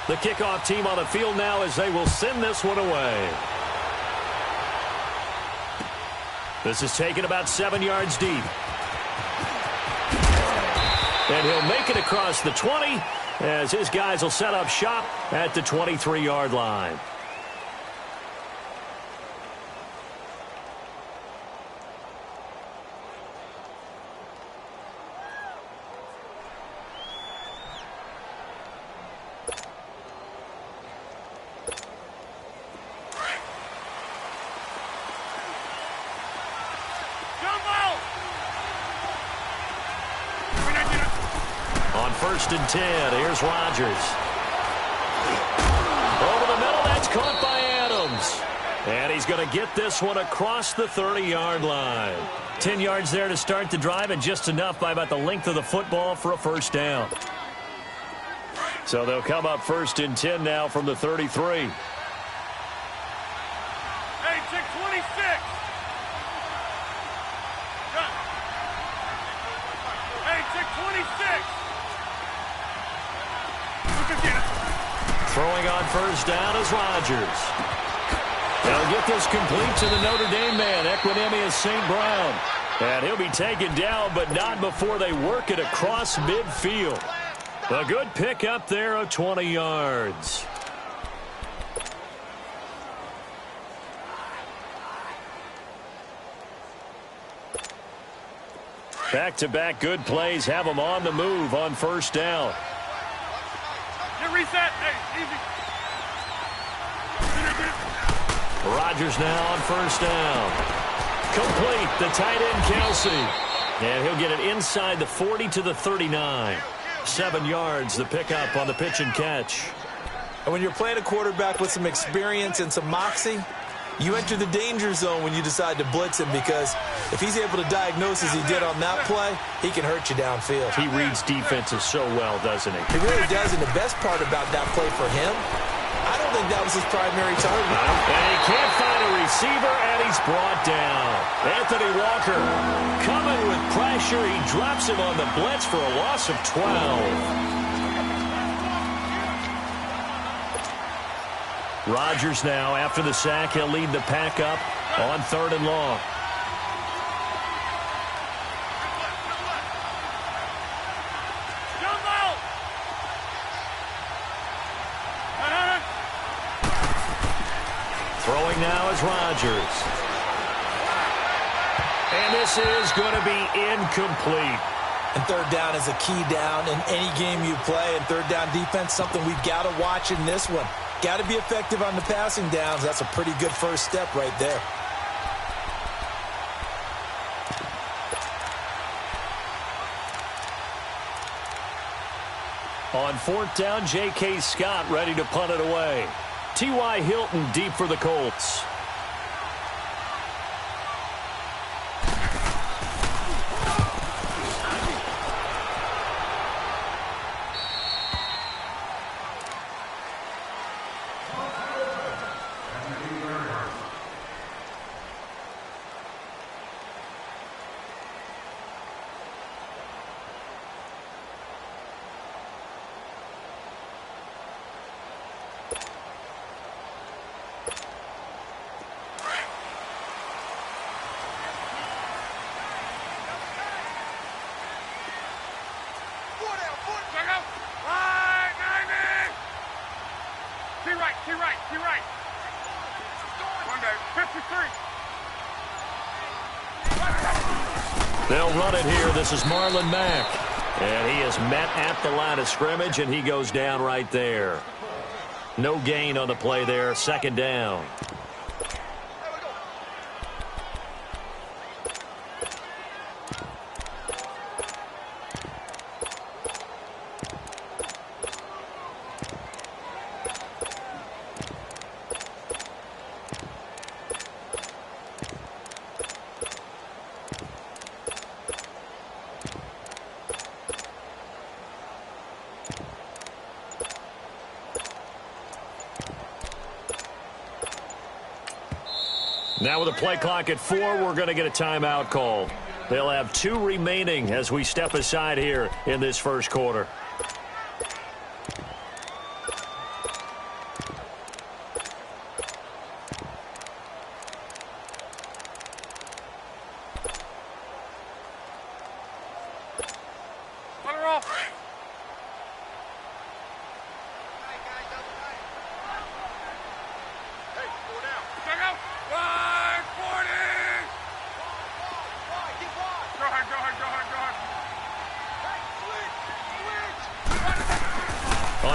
The kickoff team on the field now as they will send this one away. This is taken about 7 yards deep. And he'll make it across the 20 as his guys will set up shop at the 23-yard line. First and 10. Here's Rodgers. Over the middle. That's caught by Adams. And he's going to get this one across the 30-yard line. 10 yards there to start the drive, and just enough by about the length of the football for a first down. So they'll come up first and 10 now from the 33. Hey, check 26. Hey, check 26. Throwing on first down is Rodgers. They'll get this complete to the Notre Dame man, Equinemius St. Brown. And he'll be taken down, but not before they work it across midfield. A good pick up there of 20 yards. Back-to-back good plays have them on the move on first down. Reset. Hey, easy. Rodgers now on first down. Complete. The tight end, Kelsey. And he'll get it inside the 40 to the 39. 7 yards, the pickup on the pitch and catch. And when you're playing a quarterback with some experience and some moxie, you enter the danger zone when you decide to blitz him, because if he's able to diagnose as he did on that play, he can hurt you downfield. He reads defenses so well, doesn't he? He really does, and the best part about that play for him, I don't think that was his primary target. And he can't find a receiver, and he's brought down. Anthony Walker coming with pressure. He drops him on the blitz for a loss of 12. Rodgers now, after the sack, he'll lead the pack up on 3rd and long. Throwing now is Rodgers. And this is going to be incomplete. And third down is a key down in any game you play. And third down defense, something we've got to watch in this one. Got to be effective on the passing downs. That's a pretty good first step right there. On 4th down, J.K. Scott ready to punt it away. T.Y. Hilton deep for the Colts. They'll run it here. This is Marlon Mack. And he is met at the line of scrimmage, and he goes down right there. No gain on the play there. 2nd down. Now with a play clock at 4, we're going to get a timeout call. They'll have 2 remaining as we step aside here in this first quarter.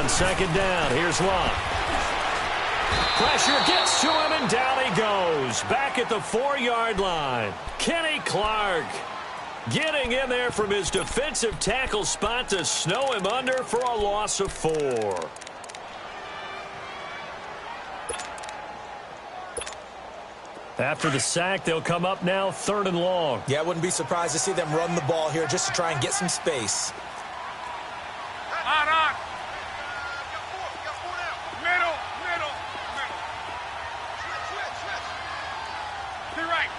On second down, here's Love. Pressure gets to him, and down he goes. Back at the 4-yard line. Kenny Clark getting in there from his defensive tackle spot to snow him under for a loss of 4. After the sack, they'll come up now 3rd and long. Yeah, I wouldn't be surprised to see them run the ball here just to try and get some space. On. Middle. To right.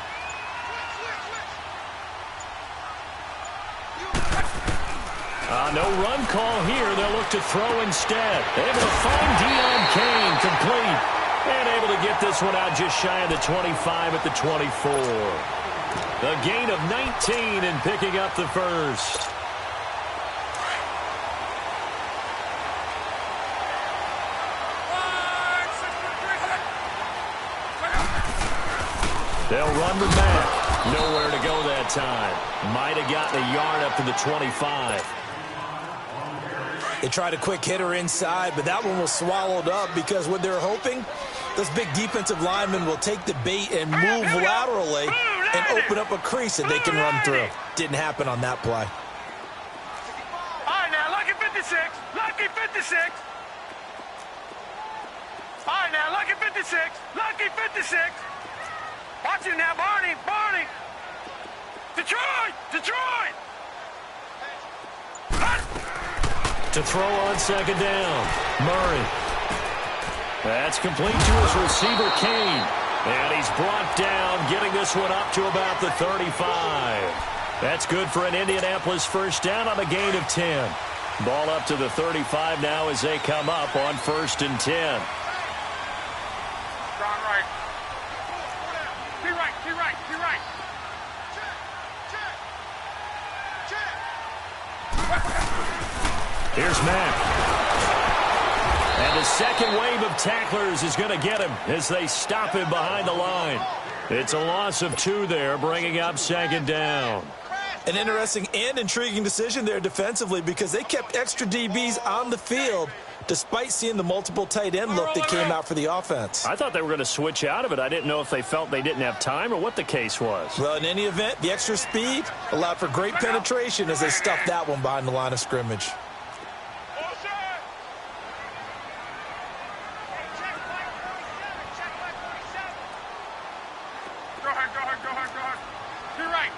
No run call here. They'll look to throw instead. Able to find Deion Kane complete. And able to get this one out just shy of the 25 at the 24. A gain of 19 and picking up the first. They'll run the back. Nowhere to go that time. Might have gotten a yard up to the 25. They tried a quick hitter inside, but that one was swallowed up because what they're hoping, those big defensive linemen will take the bait and move laterally and open up a crease that they can run through. Didn't happen on that play. All right, now, lucky 56. Lucky 56. All right, now, lucky 56. Lucky 56. Watch it now, Barney. Detroit. To throw on second down. Murray. That's complete to his receiver, Kane. And he's brought down, getting this one up to about the 35. That's good for an Indianapolis first down on a gain of 10. Ball up to the 35 now as they come up on 1st and 10. Strong right. T right. Here's Mack. And the second wave of tacklers is going to get him as they stop him behind the line. It's a loss of 2 there, bringing up 2nd down. An interesting and intriguing decision there defensively because they kept extra DBs on the field despite seeing the multiple tight end look that came out for the offense. I thought they were going to switch out of it. I didn't know if they felt they didn't have time or what the case was. Well, in any event, the extra speed allowed for great penetration as they stuffed that one behind the line of scrimmage. Go ahead. To right.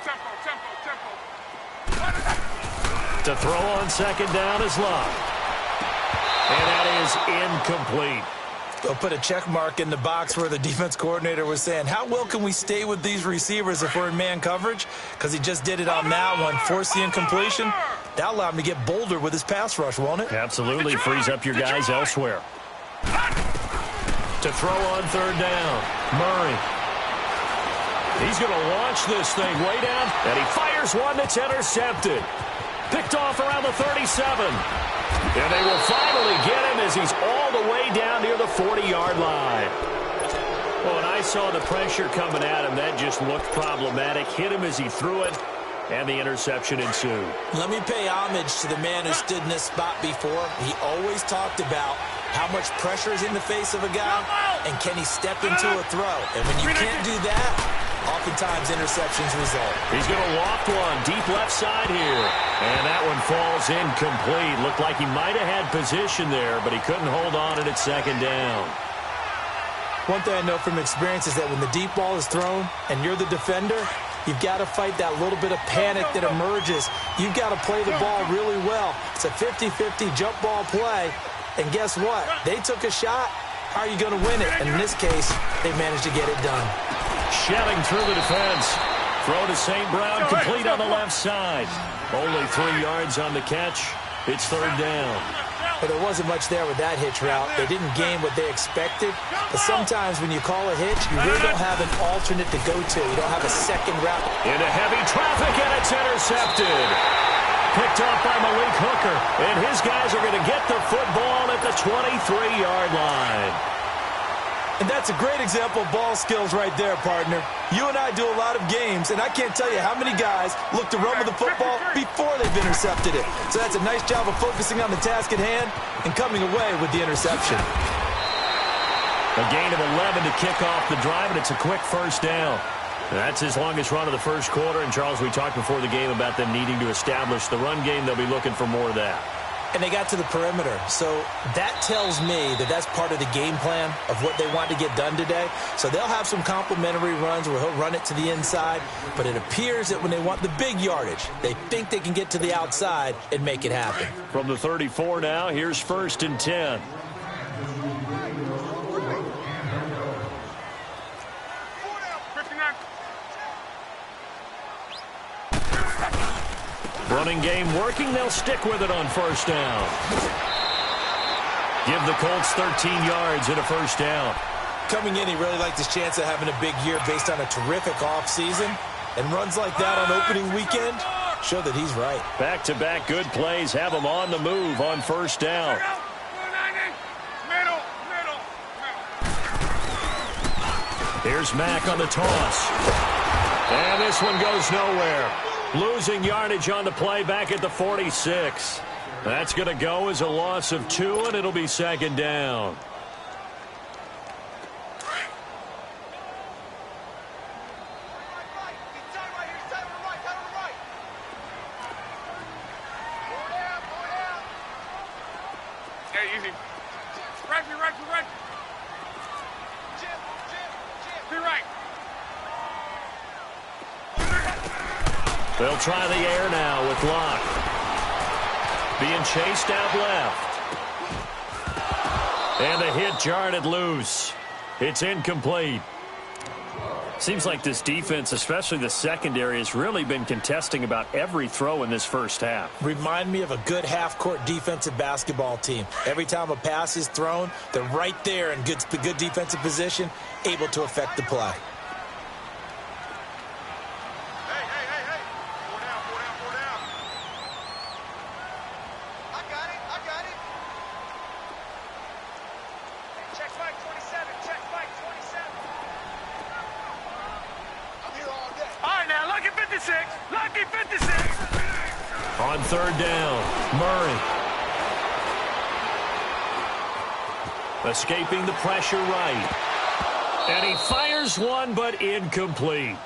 Tempo. To throw on second down is Love. And that is incomplete. They'll put a check mark in the box where the defense coordinator was saying, how well can we stay with these receivers if we're in man coverage? Because he just did it on that one, forced the incompletion. That allowed him to get bolder with his pass rush, won't it? Absolutely. Frees up your guys elsewhere. To throw on 3rd down, Murray. He's going to launch this thing way down, and he fires one that's intercepted. Picked off around the 37. And they will finally get him as he's all the way down near the 40-yard line. Well, when I saw the pressure coming at him, that just looked problematic. Hit him as he threw it, and the interception ensued. Let me pay homage to the man who stood in this spot before. He always talked about how much pressure is in the face of a guy, and can he step into a throw? And when you can't do that, oftentimes interceptions result. He's going to loft one deep left side here. And that one falls incomplete. Looked like he might have had position there, but he couldn't hold on it at 2nd down. One thing I know from experience is that when the deep ball is thrown and you're the defender, you've got to fight that little bit of panic that emerges. You've got to play the ball really well. It's a 50-50 jump ball play. And guess what? They took a shot. How are you going to win it? And in this case, they managed to get it done. Shelling through the defense. Throw to St. Brown, complete on the left side. Only 3 yards on the catch. It's 3rd down. But there wasn't much there with that hitch route. They didn't gain what they expected. But sometimes when you call a hitch, you really don't have an alternate to go to. You don't have a second route. Into heavy traffic, and it's intercepted. Picked off by Malik Hooker. And his guys are going to get the football at the 23-yard line. And that's a great example of ball skills right there, partner. You and I do a lot of games, and I can't tell you how many guys look to run with the football before they've intercepted it. So that's a nice job of focusing on the task at hand and coming away with the interception. A gain of 11 to kick off the drive, and it's a quick first down. That's his longest run of the first quarter. And, Charles, we talked before the game about them needing to establish the run game. They'll be looking for more of that. And they got to the perimeter. So that tells me that that's part of the game plan of what they want to get done today. So they'll have some complimentary runs where he'll run it to the inside. But it appears that when they want the big yardage, they think they can get to the outside and make it happen. From the 34 now, here's 1st and 10. Running game working. They'll stick with it on first down. Give the Colts 13 yards and a first down. Coming in, he really liked his chance of having a big year based on a terrific offseason. And runs like that on opening weekend show that he's right. Back-to-back good plays have him on the move on first down. Here's Mack on the toss. And this one goes nowhere. Losing yardage on the play back at the 46. That's going to go as a loss of 2, and it'll be 2nd down. Yeah, easy. Right. Be right. They'll try the air now with Locke. Being chased out left. And a hit jarred it loose. It's incomplete. Seems like this defense, especially the secondary, has really been contesting about every throw in this first half. Remind me of a good half-court defensive basketball team. Every time a pass is thrown, they're right there in good defensive position, able to affect the play. On 3rd down, Murray. Escaping the pressure right. And he fires one, but incomplete.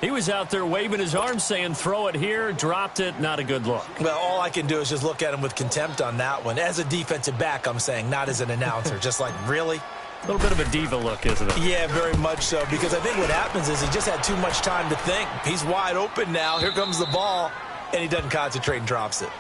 He was out there waving his arms saying, throw it here, dropped it, not a good look. Well, all I can do is just look at him with contempt on that one. As a defensive back, I'm saying, not as an announcer. Just like, really? A little bit of a diva look, isn't it? Yeah, very much so, because I think what happens is he just had too much time to think. He's wide open now. Here comes the ball, and he doesn't concentrate and drops it.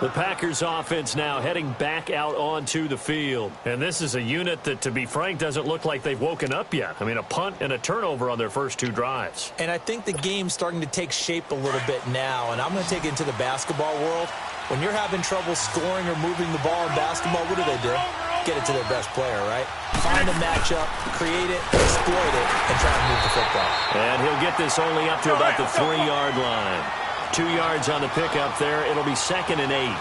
The Packers offense now heading back out onto the field. And this is a unit that, to be frank, doesn't look like they've woken up yet. I mean, a punt and a turnover on their first 2 drives. And I think the game's starting to take shape a little bit now, and I'm going to take it into the basketball world. When you're having trouble scoring or moving the ball in basketball, what do? Get it to their best player, right? Find a matchup, create it, exploit it, and try to move the football. And he'll get this only up to about the 3-yard line. 2 yards on the pickup there. It'll be 2nd and 8.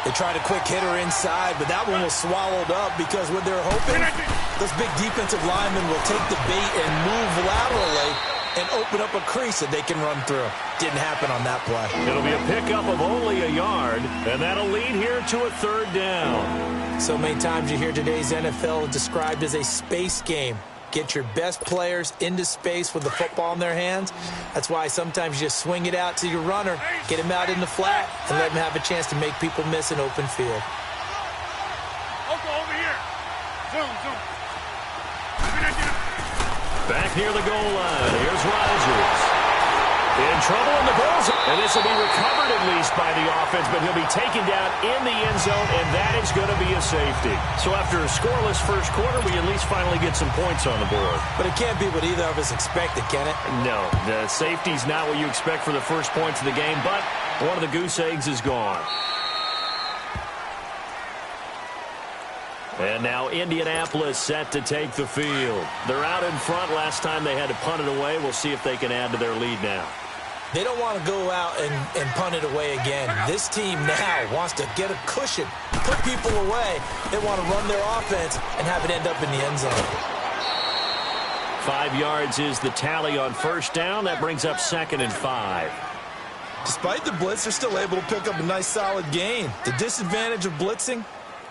They tried a quick hitter inside, but that one was swallowed up because what they're hoping, those big defensive linemen will take the bait and move laterally and open up a crease that they can run through. Didn't happen on that play. It'll be a pickup of only a yard, and that'll lead here to a 3rd down. So many times you hear today's NFL described as a space game. Get your best players into space with the football in their hands. That's why sometimes you just swing it out to your runner, get him out in the flat, and let him have a chance to make people miss an open field. Over here. Zoom. Back near the goal line. Here's Rodgers. In trouble in the bullseye. And this will be recovered at least by the offense, but he'll be taken down in the end zone, and that is going to be a safety. So after a scoreless first quarter, we at least finally get some points on the board. But it can't be what either of us expected, can it? No, the safety's not what you expect for the first points of the game, but one of the goose eggs is gone. And now Indianapolis set to take the field. They're out in front. Last time they had to punt it away. We'll see if they can add to their lead now. They don't want to go out and punt it away again. This team now wants to get a cushion put people away. They want to run their offense and have it end up in the end zone. 5 yards is the tally on first down. That brings up 2nd and 5. Despite the blitz, they're still able to pick up a nice, solid gain. The disadvantage of blitzing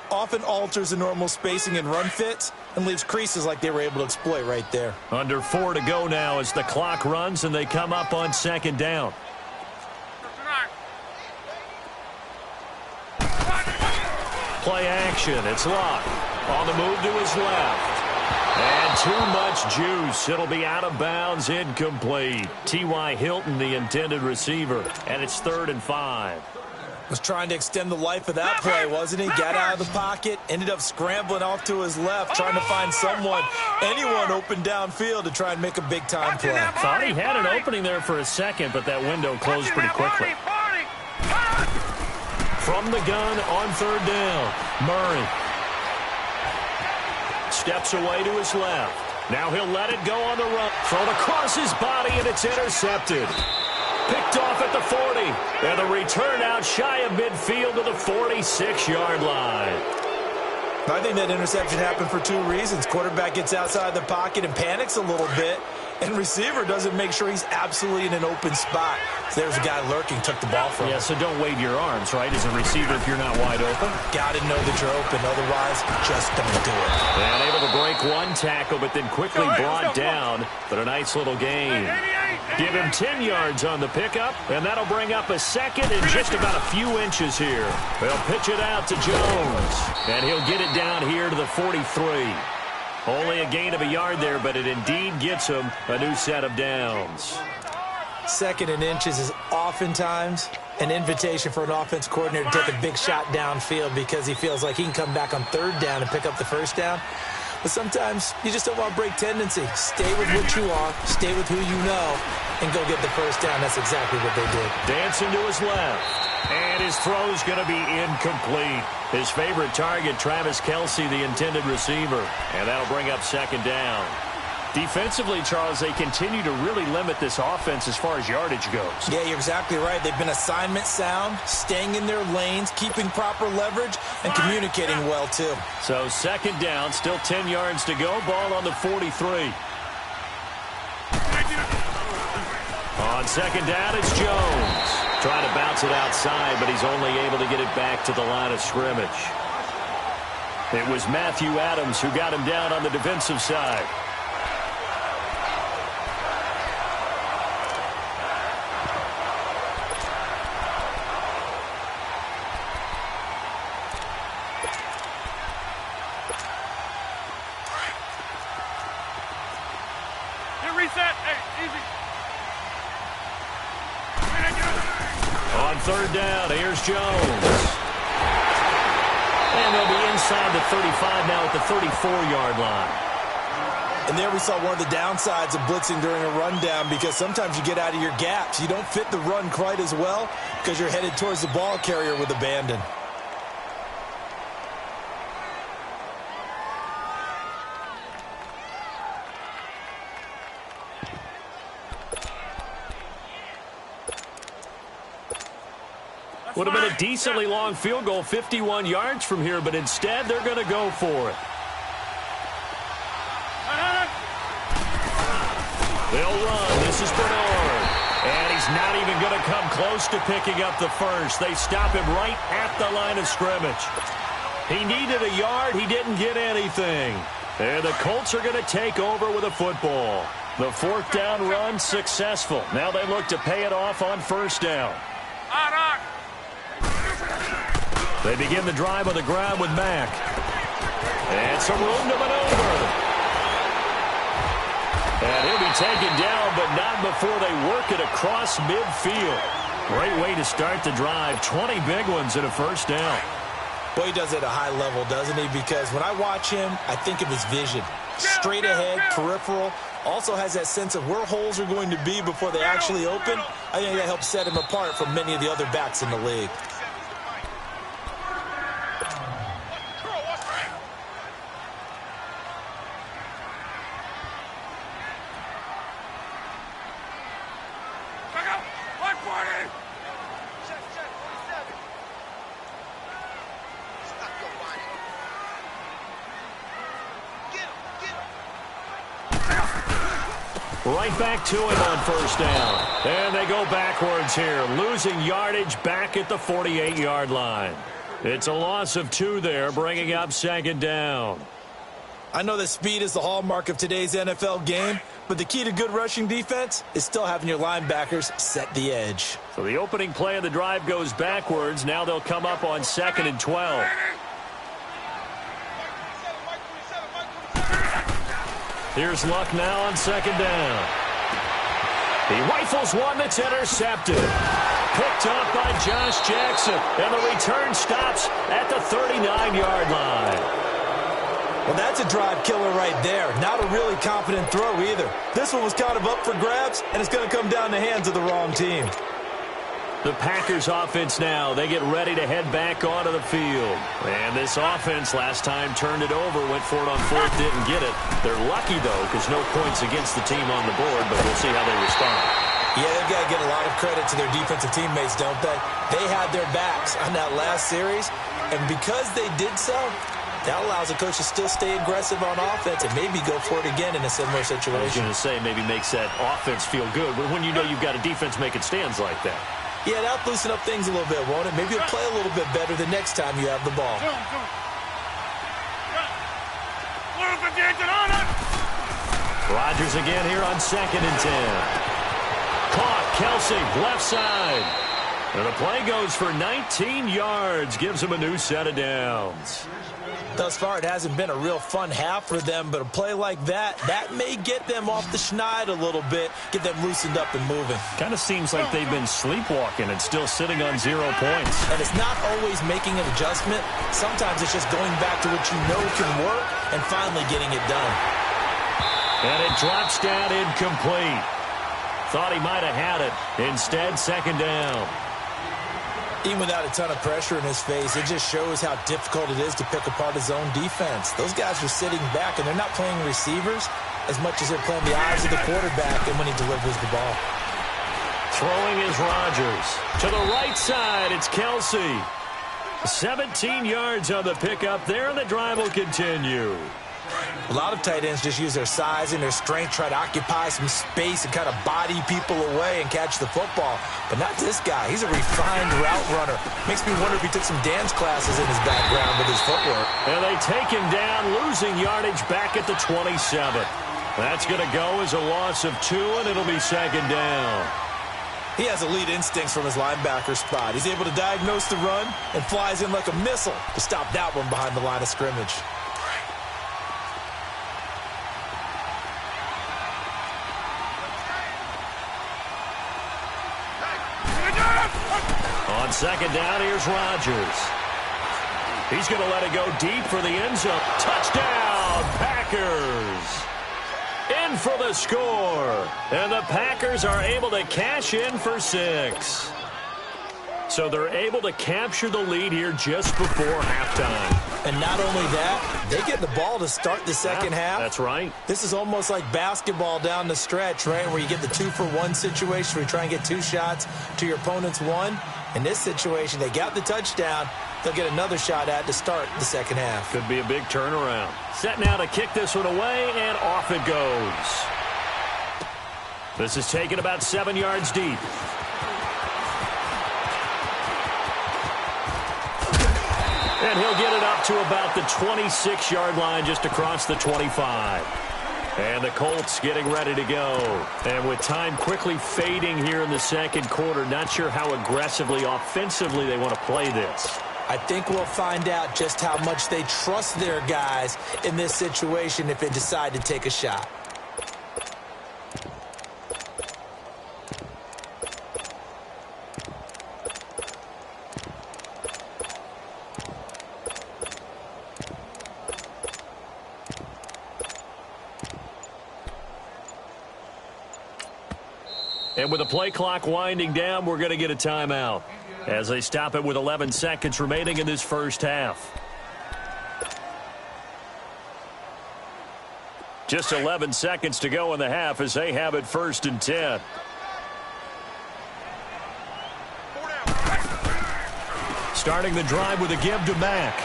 often alters the normal spacing and run fits and leaves creases like they were able to exploit right there. Under 4 to go now as the clock runs and they come up on 2nd down. Play action. It's Luck. On the move to his left. And too much juice. It'll be out of bounds, incomplete. T.Y. Hilton, the intended receiver. And it's 3rd and 5. Was trying to extend the life of that play, wasn't he? Got out of the pocket, ended up scrambling off to his left, trying to find anyone open downfield to try and make a big-time play. Thought he had an opening there for a second, but that window closed pretty quickly. From the gun on 3rd down, Murray steps away to his left. Now he'll let it go on the run. Thrown across his body, and it's intercepted. Picked off at the 40. And the return out shy of midfield to the 46-yard line. I think that interception happened for 2 reasons. Quarterback gets outside the pocket and panics a little bit, and receiver doesn't make sure he's absolutely in an open spot. So there's a guy lurking, took the ball from him. Yeah, so don't wave your arms, right, as a receiver if you're not wide open. Got to know that you're open, otherwise just don't do it. And able to break 1 tackle, but then quickly brought down. But a nice little gain. Give him 10 yards on the pickup, and that'll bring up a 2nd and just about a few inches here. They'll pitch it out to Jones, and he'll get it down here to the 43. Only a gain of a yard there, but it indeed gets him a new set of downs. 2nd and inches is oftentimes an invitation for an offense coordinator to take a big shot downfield because he feels like he can come back on 3rd down and pick up the 1st down. But sometimes you just don't want to break tendency. Stay with what you are, stay with who you know, and go get the 1st down. That's exactly what they did. Dancing to his left. And his throw's going to be incomplete. His favorite target, Travis Kelce, the intended receiver. And that'll bring up 2nd down. Defensively, Charles, they continue to really limit this offense as far as yardage goes. Yeah, you're exactly right. They've been assignment sound, staying in their lanes, keeping proper leverage, and communicating well, too. So 2nd down, still 10 yards to go. Ball on the 43. On 2nd down, it's Jones. Trying to bounce it outside, but he's only able to get it back to the line of scrimmage. It was Matthew Adams who got him down on the defensive side. Reset. Hey, easy. On 3rd down, here's Jones. And they'll be inside the 35 now at the 34-yard line. And there we saw one of the downsides of blitzing during a rundown because sometimes you get out of your gaps. You don't fit the run quite as well because you're headed towards the ball carrier with abandon. Would have been a decently long field goal, 51 yards from here, but instead they're going to go for it. They'll run. This is Bernard. And he's not even going to come close to picking up the 1st. They stop him right at the line of scrimmage. He needed a yard. He didn't get anything. And the Colts are going to take over with a football. The 4th down run successful. Now they look to pay it off on 1st down. They begin the drive on the ground with Mack. And some room to maneuver. And he'll be taken down, but not before they work it across midfield. Great way to start the drive. 20 big ones and a 1st down. Boy, he does it at a high level, doesn't he? Because when I watch him, I think of his vision. Straight ahead, peripheral. Also has that sense of where holes are going to be before they actually open. I think that helps set him apart from many of the other backs in the league. Right back to him on first down. And they go backwards here, losing yardage back at the 48-yard line. It's a loss of 2 there, bringing up second down. I know that speed is the hallmark of today's NFL game, but the key to good rushing defense is still having your linebackers set the edge. So the opening play of the drive goes backwards. Now they'll come up on 2nd and 12. Here's Luck now on 2nd down. He rifles one that's intercepted. Picked up by Josh Jackson. And the return stops at the 39-yard line. Well, that's a drive killer right there. Not a really confident throw either. This one was kind of up for grabs, and it's going to come down the hands of the wrong team. The Packers offense now, they get ready to head back onto the field. And this offense last time turned it over, went for it on 4th, didn't get it. They're lucky, though, because no points against the team on the board, but we'll see how they respond. Yeah, they've got to get a lot of credit to their defensive teammates, don't they? They had their backs on that last series, and because they did so, that allows the coach to still stay aggressive on offense and maybe go for it again in a similar situation. I was going to say, maybe makes that offense feel good, but when you know you've got a defense making stands like that. Yeah, that'll loosen up things a little bit, won't it? Maybe you'll play a little bit better the next time you have the ball. Rodgers again here on 2nd and 10. Caught, Kelsey, left side. And the play goes for 19 yards, gives him a new set of downs. Thus far, it hasn't been a real fun half for them, but a play like that may get them off the schneid a little bit, get them loosened up and moving. Kind of seems like they've been sleepwalking and still sitting on 0 points. And it's not always making an adjustment. Sometimes it's just going back to what you know can work and finally getting it done. And it drops down incomplete. Thought he might have had it. Instead, 2nd down. Even without a ton of pressure in his face, it just shows how difficult it is to pick apart his own defense. Those guys are sitting back, and they're not playing receivers as much as they're playing the eyes of the quarterback and when he delivers the ball. Throwing is Rodgers. To the right side, it's Kelsey. 17 yards on the pickup there, and the drive will continue. A lot of tight ends just use their size and their strength, try to occupy some space and kind of body people away and catch the football. But not this guy. He's a refined route runner. Makes me wonder if he took some dance classes in his background with his footwork. And they take him down, losing yardage back at the 27. That's going to go as a loss of 2, and it'll be 2nd down. He has elite instincts from his linebacker spot. He's able to diagnose the run and flies in like a missile to stop that one behind the line of scrimmage. On 2nd down, here's Rodgers. He's going to let it go deep for the end zone. Touchdown, Packers! In for the score. And the Packers are able to cash in for 6. So they're able to capture the lead here just before halftime. And not only that, they get the ball to start the second half. That's right. This is almost like basketball down the stretch, right, where you get the 2-for-1 situation where you try and get 2 shots to your opponent's 1. In this situation, they got the touchdown. They'll get another shot at to start the second half. Could be a big turnaround. Set now to kick this one away, and off it goes. This is taken about 7 yards deep. And he'll get it up to about the 26-yard line, just across the 25. And the Colts getting ready to go. And with time quickly fading here in the second quarter, not sure how aggressively, offensively they want to play this. I think we'll find out just how much they trust their guys in this situation if they decide to take a shot. And with the play clock winding down, we're going to get a timeout as they stop it with 11 seconds remaining in this first half. Just 11 seconds to go in the half as they have it 1st and 10. Starting the drive with a give to Mack.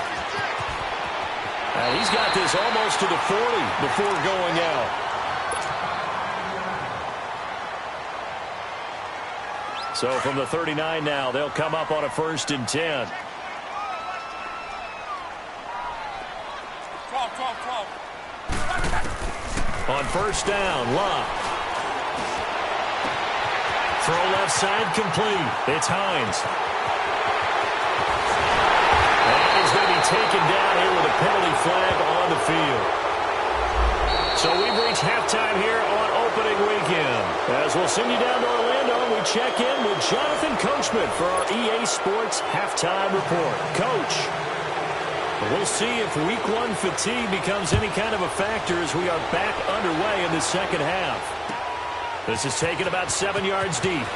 And he's got this almost to the 40 before going out. So from the 39 now, they'll come up on a 1st and 10. 12. On 1st down, Love. Throw left side complete. It's Hines. And he's going to be taken down here with a penalty flag on the field. So we've reached halftime here on opening weekend. As we'll send you down to Orlando, we check in with Jonathan Coachman for our EA Sports Halftime Report. Coach, we'll see if Week 1 fatigue becomes any kind of a factor as we are back underway in the second half. This is taken about 7 yards deep.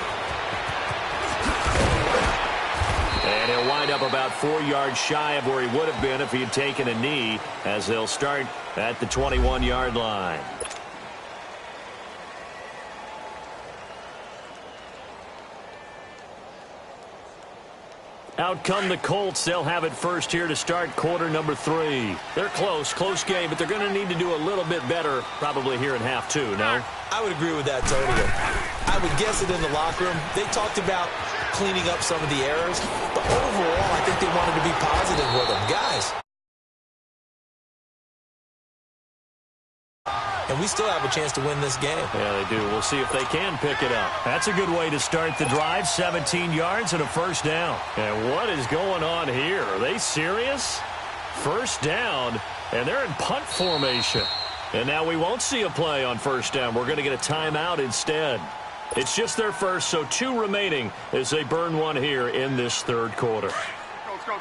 And he'll wind up about 4 yards shy of where he would have been if he had taken a knee, as they'll start at the 21-yard line. Out come the Colts. They'll have it first here to start quarter number 3. They're close game, but they're going to need to do a little bit better probably here in half 2, no? I would agree with that totally. I would guess it in the locker room. They talked about cleaning up some of the errors, but overall, I think they wanted to be positive with them. Guys. And we still have a chance to win this game. Yeah, they do. We'll see if they can pick it up. That's a good way to start the drive. 17 yards and a 1st down. And what is going on here? Are they serious? 1st down, and they're in punt formation. And now we won't see a play on 1st down. We're going to get a timeout instead. It's just their first, so 2 remaining as they burn one here in this 3rd quarter. Let's go.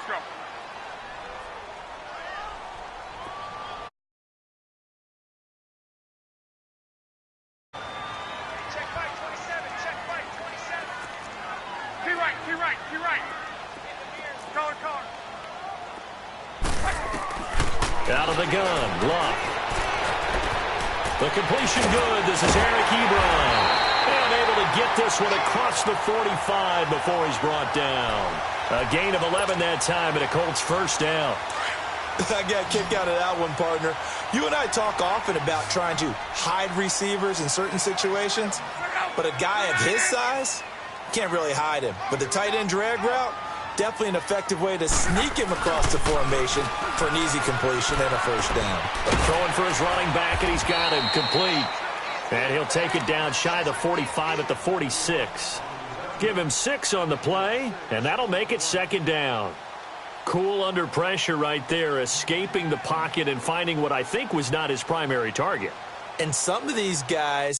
You're right. Color. Out of the gun, Luck. The completion good. This is Eric Ebron. And able to get this one across the 45 before he's brought down. A gain of 11 that time and a Colts 1st down. I got a kick out of that one, partner. You and I talk often about trying to hide receivers in certain situations, but a guy of his size, can't really hide him. But the tight end drag route, definitely an effective way to sneak him across the formation for an easy completion and a 1st down. Throwing for his running back, and he's got him complete. And he'll take it down shy of the 45 at the 46. Give him 6 on the play, and that'll make it 2nd down. Cool under pressure right there, escaping the pocket and finding what I think was not his primary target. And some of these guys,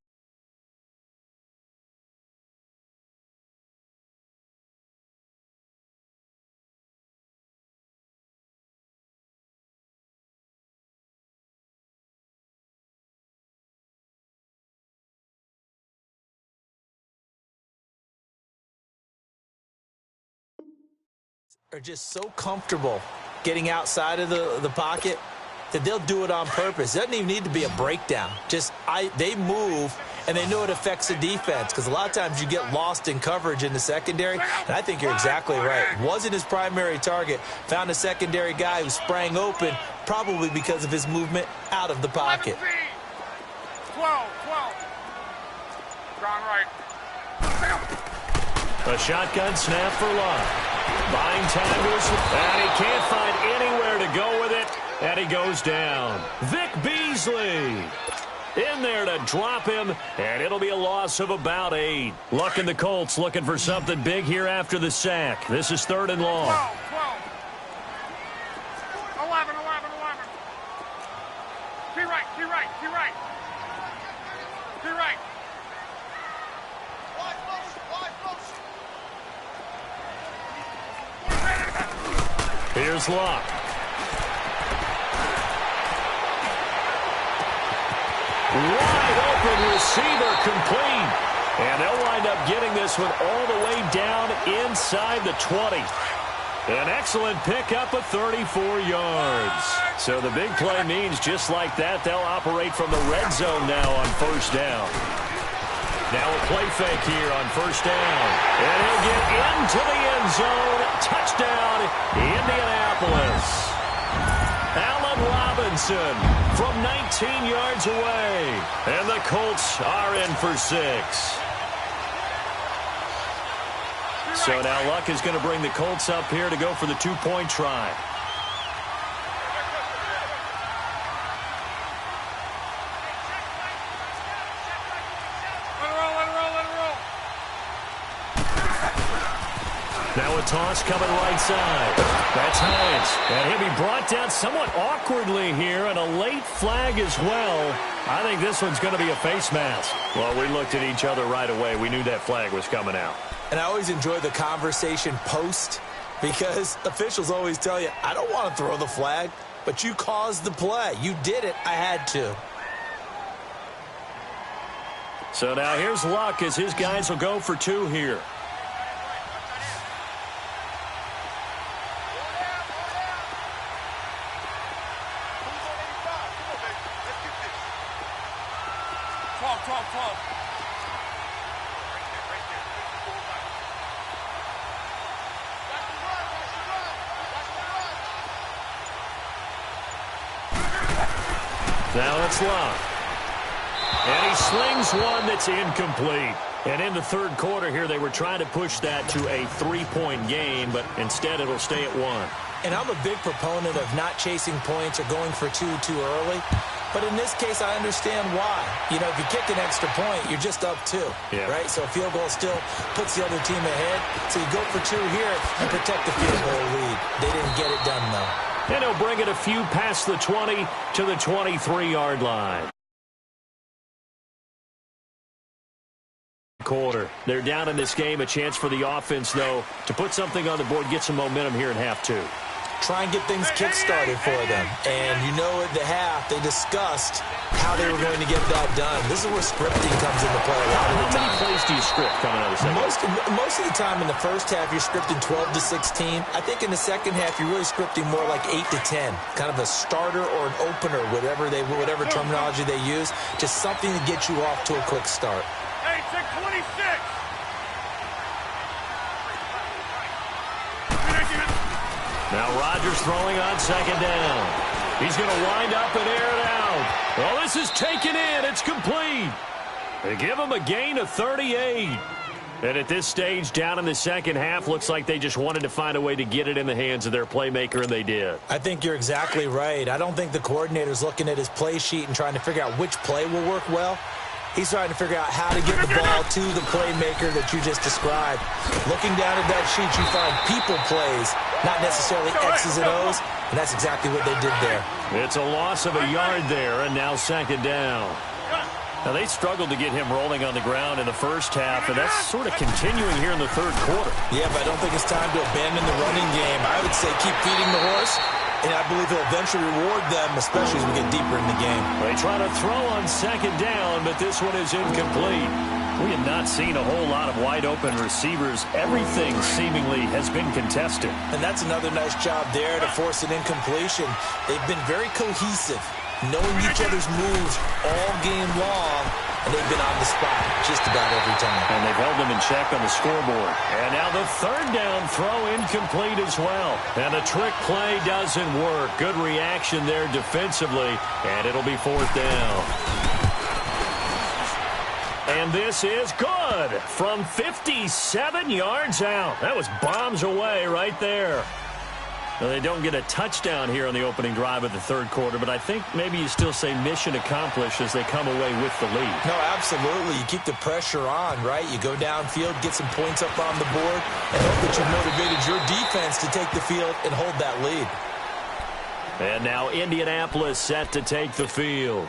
are just so comfortable getting outside of the pocket that they'll do it on purpose. It doesn't even need to be a breakdown. They move, and they know it affects the defense, because a lot of times you get lost in coverage in the secondary, and I think you're exactly right. Wasn't his primary target. Found a secondary guy who sprang open, probably because of his movement out of the pocket. 12. Ground right. A shotgun snap for Love. Buying time to his, and he can't find anywhere to go with it, and he goes down. Vic Beasley in there to drop him, and it'll be a loss of about 8. Luck and the Colts looking for something big here after the sack. This is 3rd and long. 12. 11. Key right. Here's Luck. Wide open receiver complete. And they'll wind up getting this one all the way down inside the 20. An excellent pickup of 34 yards. So the big play means just like that, they'll operate from the red zone now on 1st down. Now a play fake here on 1st down. And he'll get into the end zone. Touchdown, Indianapolis. Allen Robinson from 19 yards away. And the Colts are in for 6. So now Luck is going to bring the Colts up here to go for the two-point try. Now a toss coming right side. That's Hines. And he'll be brought down somewhat awkwardly here, and a late flag as well. I think this one's going to be a face mask. Well, we looked at each other right away. We knew that flag was coming out. And I always enjoy the conversation post, because officials always tell you, I don't want to throw the flag, but you caused the play. You did it. I had to. So now here's Luck as his guys will go for two here. Now it's Luck. And he slings one that's incomplete. And in the third quarter here, they were trying to push that to a three-point game, but instead it'll stay at one. And I'm a big proponent of not chasing points or going for two too early. But in this case, I understand why. You know, if you kick an extra point, you're just up two, right? So a field goal still puts the other team ahead. So you go for two here and protect the field goal lead. They didn't get it done, though. And he'll bring it a few past the 20 to the 23-yard line. Quarter. They're down in this game. A chance for the offense, though, to put something on the board, get some momentum here in half two. Try and get things kick-started for them. And you know at the half, they discussed how they were going to get that done. This is where scripting comes into play a lot of the time. How many plays do you script coming out of the second? Most of the time in the first half, you're scripting 12 to 16. I think in the second half, you're really scripting more like 8 to 10. Kind of a starter or an opener, whatever terminology they use. Just something to get you off to a quick start. Hey, check 26. Now Rodgers throwing on second down. He's going to wind up and air it out. Well, this is taken in. It's complete. They give him a gain of 38. And at this stage, down in the second half, looks like they just wanted to find a way to get it in the hands of their playmaker, and they did. I think you're exactly right. I don't think the coordinator's looking at his play sheet and trying to figure out which play will work well. He's trying to figure out how to get the ball to the playmaker that you just described. Looking down at that sheet, you find people plays, not necessarily X's and O's, and that's exactly what they did there. It's a loss of a yard there, and now second down. Now, they struggled to get him rolling on the ground in the first half, and that's sort of continuing here in the third quarter. Yeah, but I don't think it's time to abandon the running game. I would say keep feeding the horse. And I believe he'll eventually reward them, especially as we get deeper in the game. They try to throw on second down, but this one is incomplete. We have not seen a whole lot of wide-open receivers. Everything seemingly has been contested. And that's another nice job there to force an incompletion. They've been very cohesive, knowing each other's moves all game long, and they've been on the spot just about every time. And they've held them in check on the scoreboard. And now the third down throw incomplete as well. And the trick play doesn't work. Good reaction there defensively, and it'll be fourth down. And this is good from 57 yards out. That was bombs away right there. Now, they don't get a touchdown here on the opening drive of the third quarter, but I think maybe you still say mission accomplished as they come away with the lead. No, absolutely. You keep the pressure on, right? You go downfield, get some points up on the board, and hope that you've motivated your defense to take the field and hold that lead. And now Indianapolis set to take the field.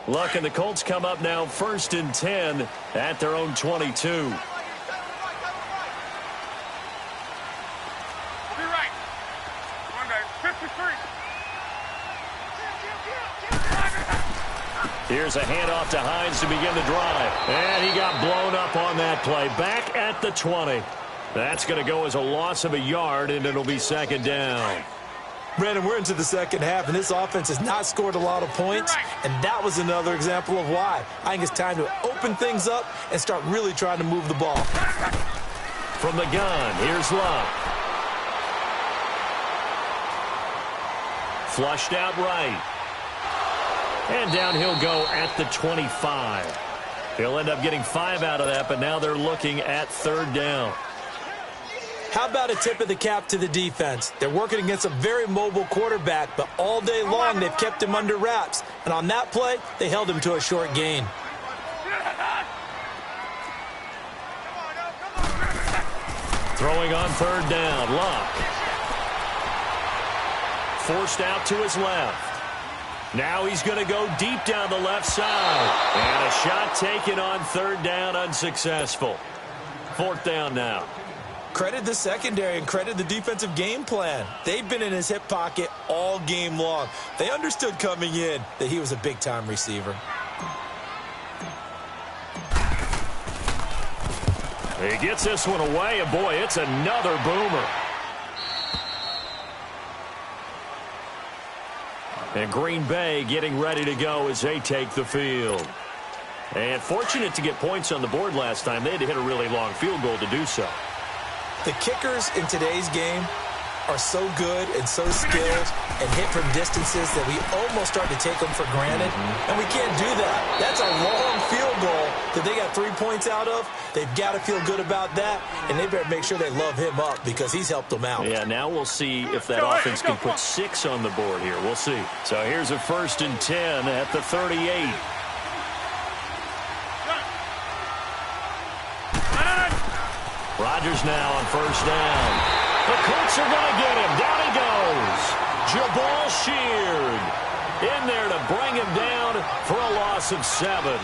Luck and the Colts come up now 1st and 10 at their own 22. Here's a handoff to Hines to begin the drive. And he got blown up on that play. Back at the 20. That's going to go as a loss of a yard, and it'll be second down. Brandon, we're into the second half, and this offense has not scored a lot of points, and that was another example of why. I think it's time to open things up and start really trying to move the ball. From the gun, here's Luck. Flushed out right. And down he'll go at the 25. He'll end up getting 5 out of that, but now they're looking at 3rd down. How about a tip of the cap to the defense? They're working against a very mobile quarterback, but all day long they've kept him under wraps. And on that play, they held him to a short gain. Throwing on 3rd down, Luck. Forced out to his left. Now he's going to go deep down the left side. And a shot taken on 3rd down, unsuccessful. 4th down now. Credit the secondary and credit the defensive game plan. They've been in his hip pocket all game long. They understood coming in that he was a big-time receiver. He gets this one away, and boy, it's another boomer. And Green Bay getting ready to go as they take the field. And fortunate to get points on the board last time. They had to hit a really long field goal to do so. The kickers in today's game are so good and so skilled and hit from distances that we almost start to take them for granted. And we can't do that. That's a long field goal that they got 3 points out of. They've got to feel good about that, and they better make sure they love him up because he's helped them out. Yeah, now we'll see if that offense can put 6 on the board here. We'll see. So here's a 1st and 10 at the 38. Rodgers now on 1st down. The Colts are going to get him. Down he goes. Jabal Sheard in there to bring him down for a loss of 7.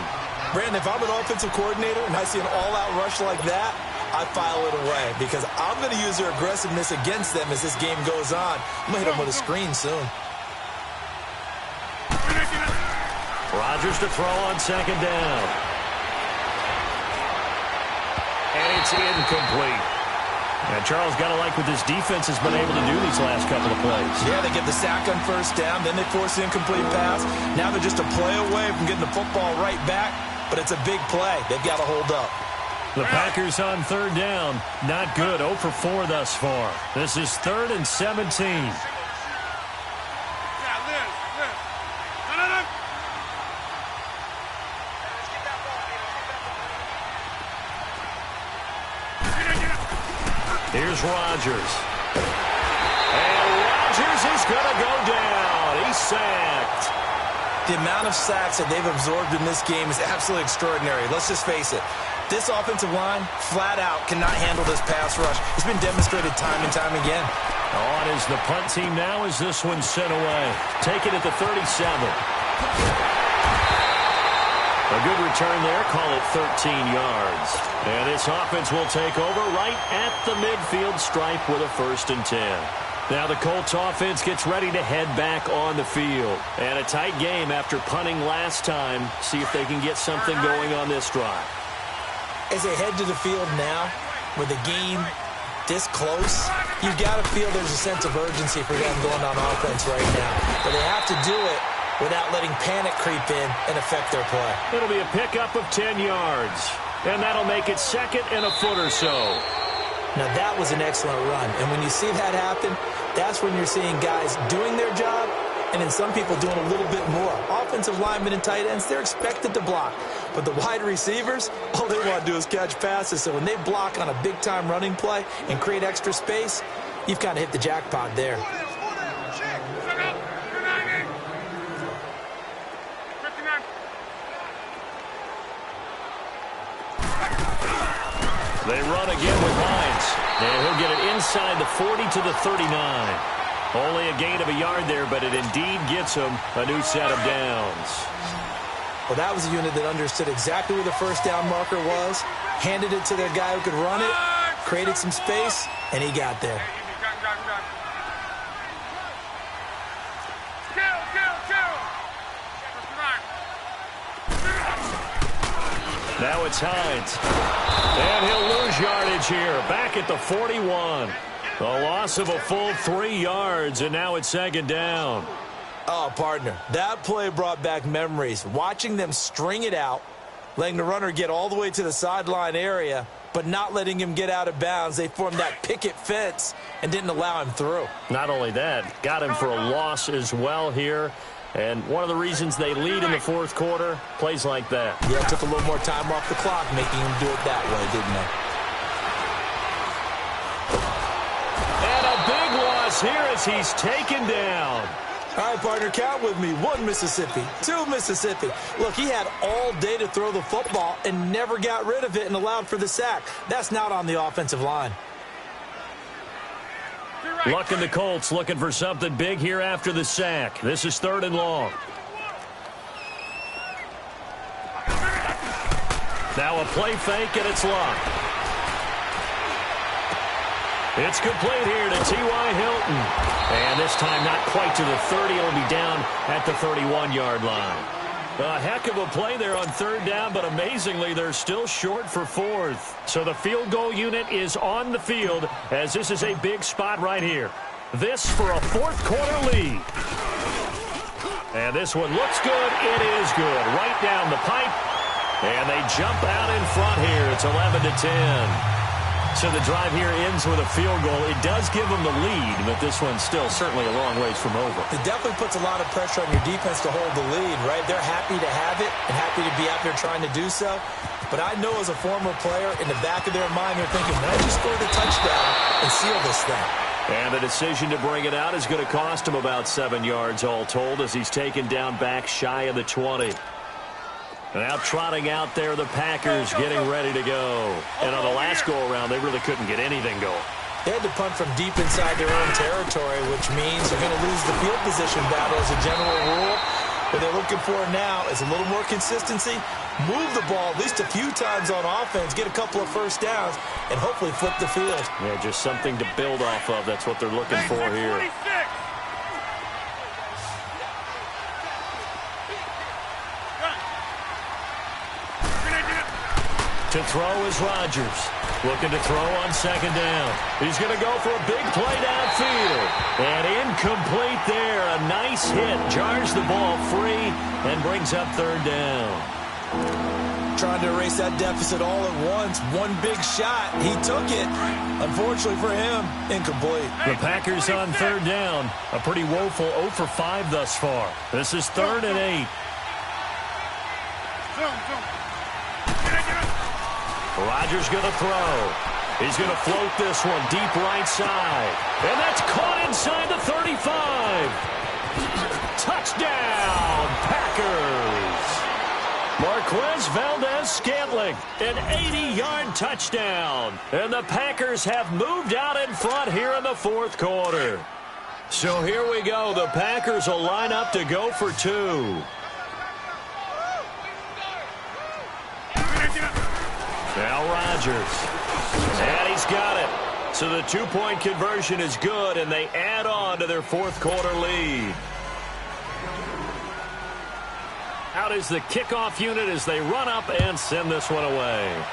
Brandon, if I'm an offensive coordinator and I see an all-out rush like that, I file it away because I'm going to use their aggressiveness against them as this game goes on. I'm going to hit them with a screen soon. Rodgers to throw on 2nd down. And it's incomplete. And Charles, got to like what this defense has been able to do these last couple of plays. Yeah, they get the sack on 1st down, then they force the incomplete pass. Now they're just a play away from getting the football right back, but it's a big play. They've got to hold up. The Packers on 3rd down. Not good. 0 for 4 thus far. This is 3rd and 17. Here's Rodgers. And Rodgers is going to go down. He's sacked. The amount of sacks that they've absorbed in this game is absolutely extraordinary. Let's just face it. This offensive line, flat out, cannot handle this pass rush. It's been demonstrated time and time again. On is the punt team now as this one's sent away. Take it at the 37. A good return there. Call it 13 yards. And this offense will take over right at the midfield stripe with a 1st and 10. Now the Colts offense gets ready to head back on the field. And a tight game after punting last time. See if they can get something going on this drive. As they head to the field now, with the game this close, you've got to feel there's a sense of urgency for them going on offense right now. But they have to do it without letting panic creep in and affect their play. It'll be a pickup of 10 yards. And that'll make it 2nd and a foot or so. Now, that was an excellent run. And when you see that happen, that's when you're seeing guys doing their job and then some people doing a little bit more. Offensive linemen and tight ends, they're expected to block. But the wide receivers, all they want to do is catch passes. So when they block on a big-time running play and create extra space, you've kind of hit the jackpot there. They run again with Hines. And he'll get it inside the 40 to the 39. Only a gain of a yard there, but it indeed gets him a new set of downs. Well, that was a unit that understood exactly where the 1st down marker was, handed it to their guy who could run it, created some space, and he got there. Now it's Hines. And he'll lose yardage here. Back at the 41. A loss of a full 3 yards, and now it's 2nd down. Oh, partner, that play brought back memories. Watching them string it out, letting the runner get all the way to the sideline area, but not letting him get out of bounds. They formed that picket fence and didn't allow him through. Not only that, got him for a loss as well here. And one of the reasons they lead in the fourth quarter, plays like that. Yeah, it took a little more time off the clock, making him do it that way, didn't they? And a big loss here as he's taken down. All right, partner, count with me. 1 Mississippi, 2 Mississippi. Look, he had all day to throw the football and never got rid of it and allowed for the sack. That's not on the offensive line. Luck and the Colts looking for something big here after the sack. This is 3rd and long. Now a play fake, and it's Luck. It's complete here to T.Y. Hilton. And this time not quite to the 30. It'll be down at the 31-yard line. A heck of a play there on 3rd down, but amazingly, they're still short for 4th. So the field goal unit is on the field as this is a big spot right here. This for a 4th quarter lead. And this one looks good. It is good. Right down the pipe. And they jump out in front here. It's 11-10. So the drive here ends with a field goal. It does give them the lead, but this one's still certainly a long ways from over. It definitely puts a lot of pressure on your defense to hold the lead, right? They're happy to have it and happy to be out there trying to do so. But I know as a former player, in the back of their mind, they're thinking, why don't you score the touchdown and seal this thing? And the decision to bring it out is going to cost him about 7 yards all told as he's taken down back shy of the 20. Now trotting out there, the Packers getting ready to go. And on the last go-around, they really couldn't get anything going. They had to punt from deep inside their own territory, which means they're going to lose the field position battle as a general rule. What they're looking for now is a little more consistency, move the ball at least a few times on offense, get a couple of first downs, and hopefully flip the field. Yeah, just something to build off of. That's what they're looking for here. To throw is Rodgers. Looking to throw on 2nd down. He's going to go for a big play downfield. And incomplete there. A nice hit. Jars the ball free and brings up 3rd down. Trying to erase that deficit all at once. One big shot. He took it. Unfortunately for him, incomplete. The Packers on 3rd down. A pretty woeful 0 for 5 thus far. This is 3rd and 8. Rodgers going to throw. He's going to float this one deep right side. And that's caught inside the 35. Touchdown, Packers. Marquez Valdez-Scantling, an 80-yard touchdown. And the Packers have moved out in front here in the 4th quarter. So here we go. The Packers will line up to go for 2. Now Rodgers. And he's got it. So the 2-point conversion is good, and they add on to their 4th quarter lead. Out is the kickoff unit as they run up and send this one away.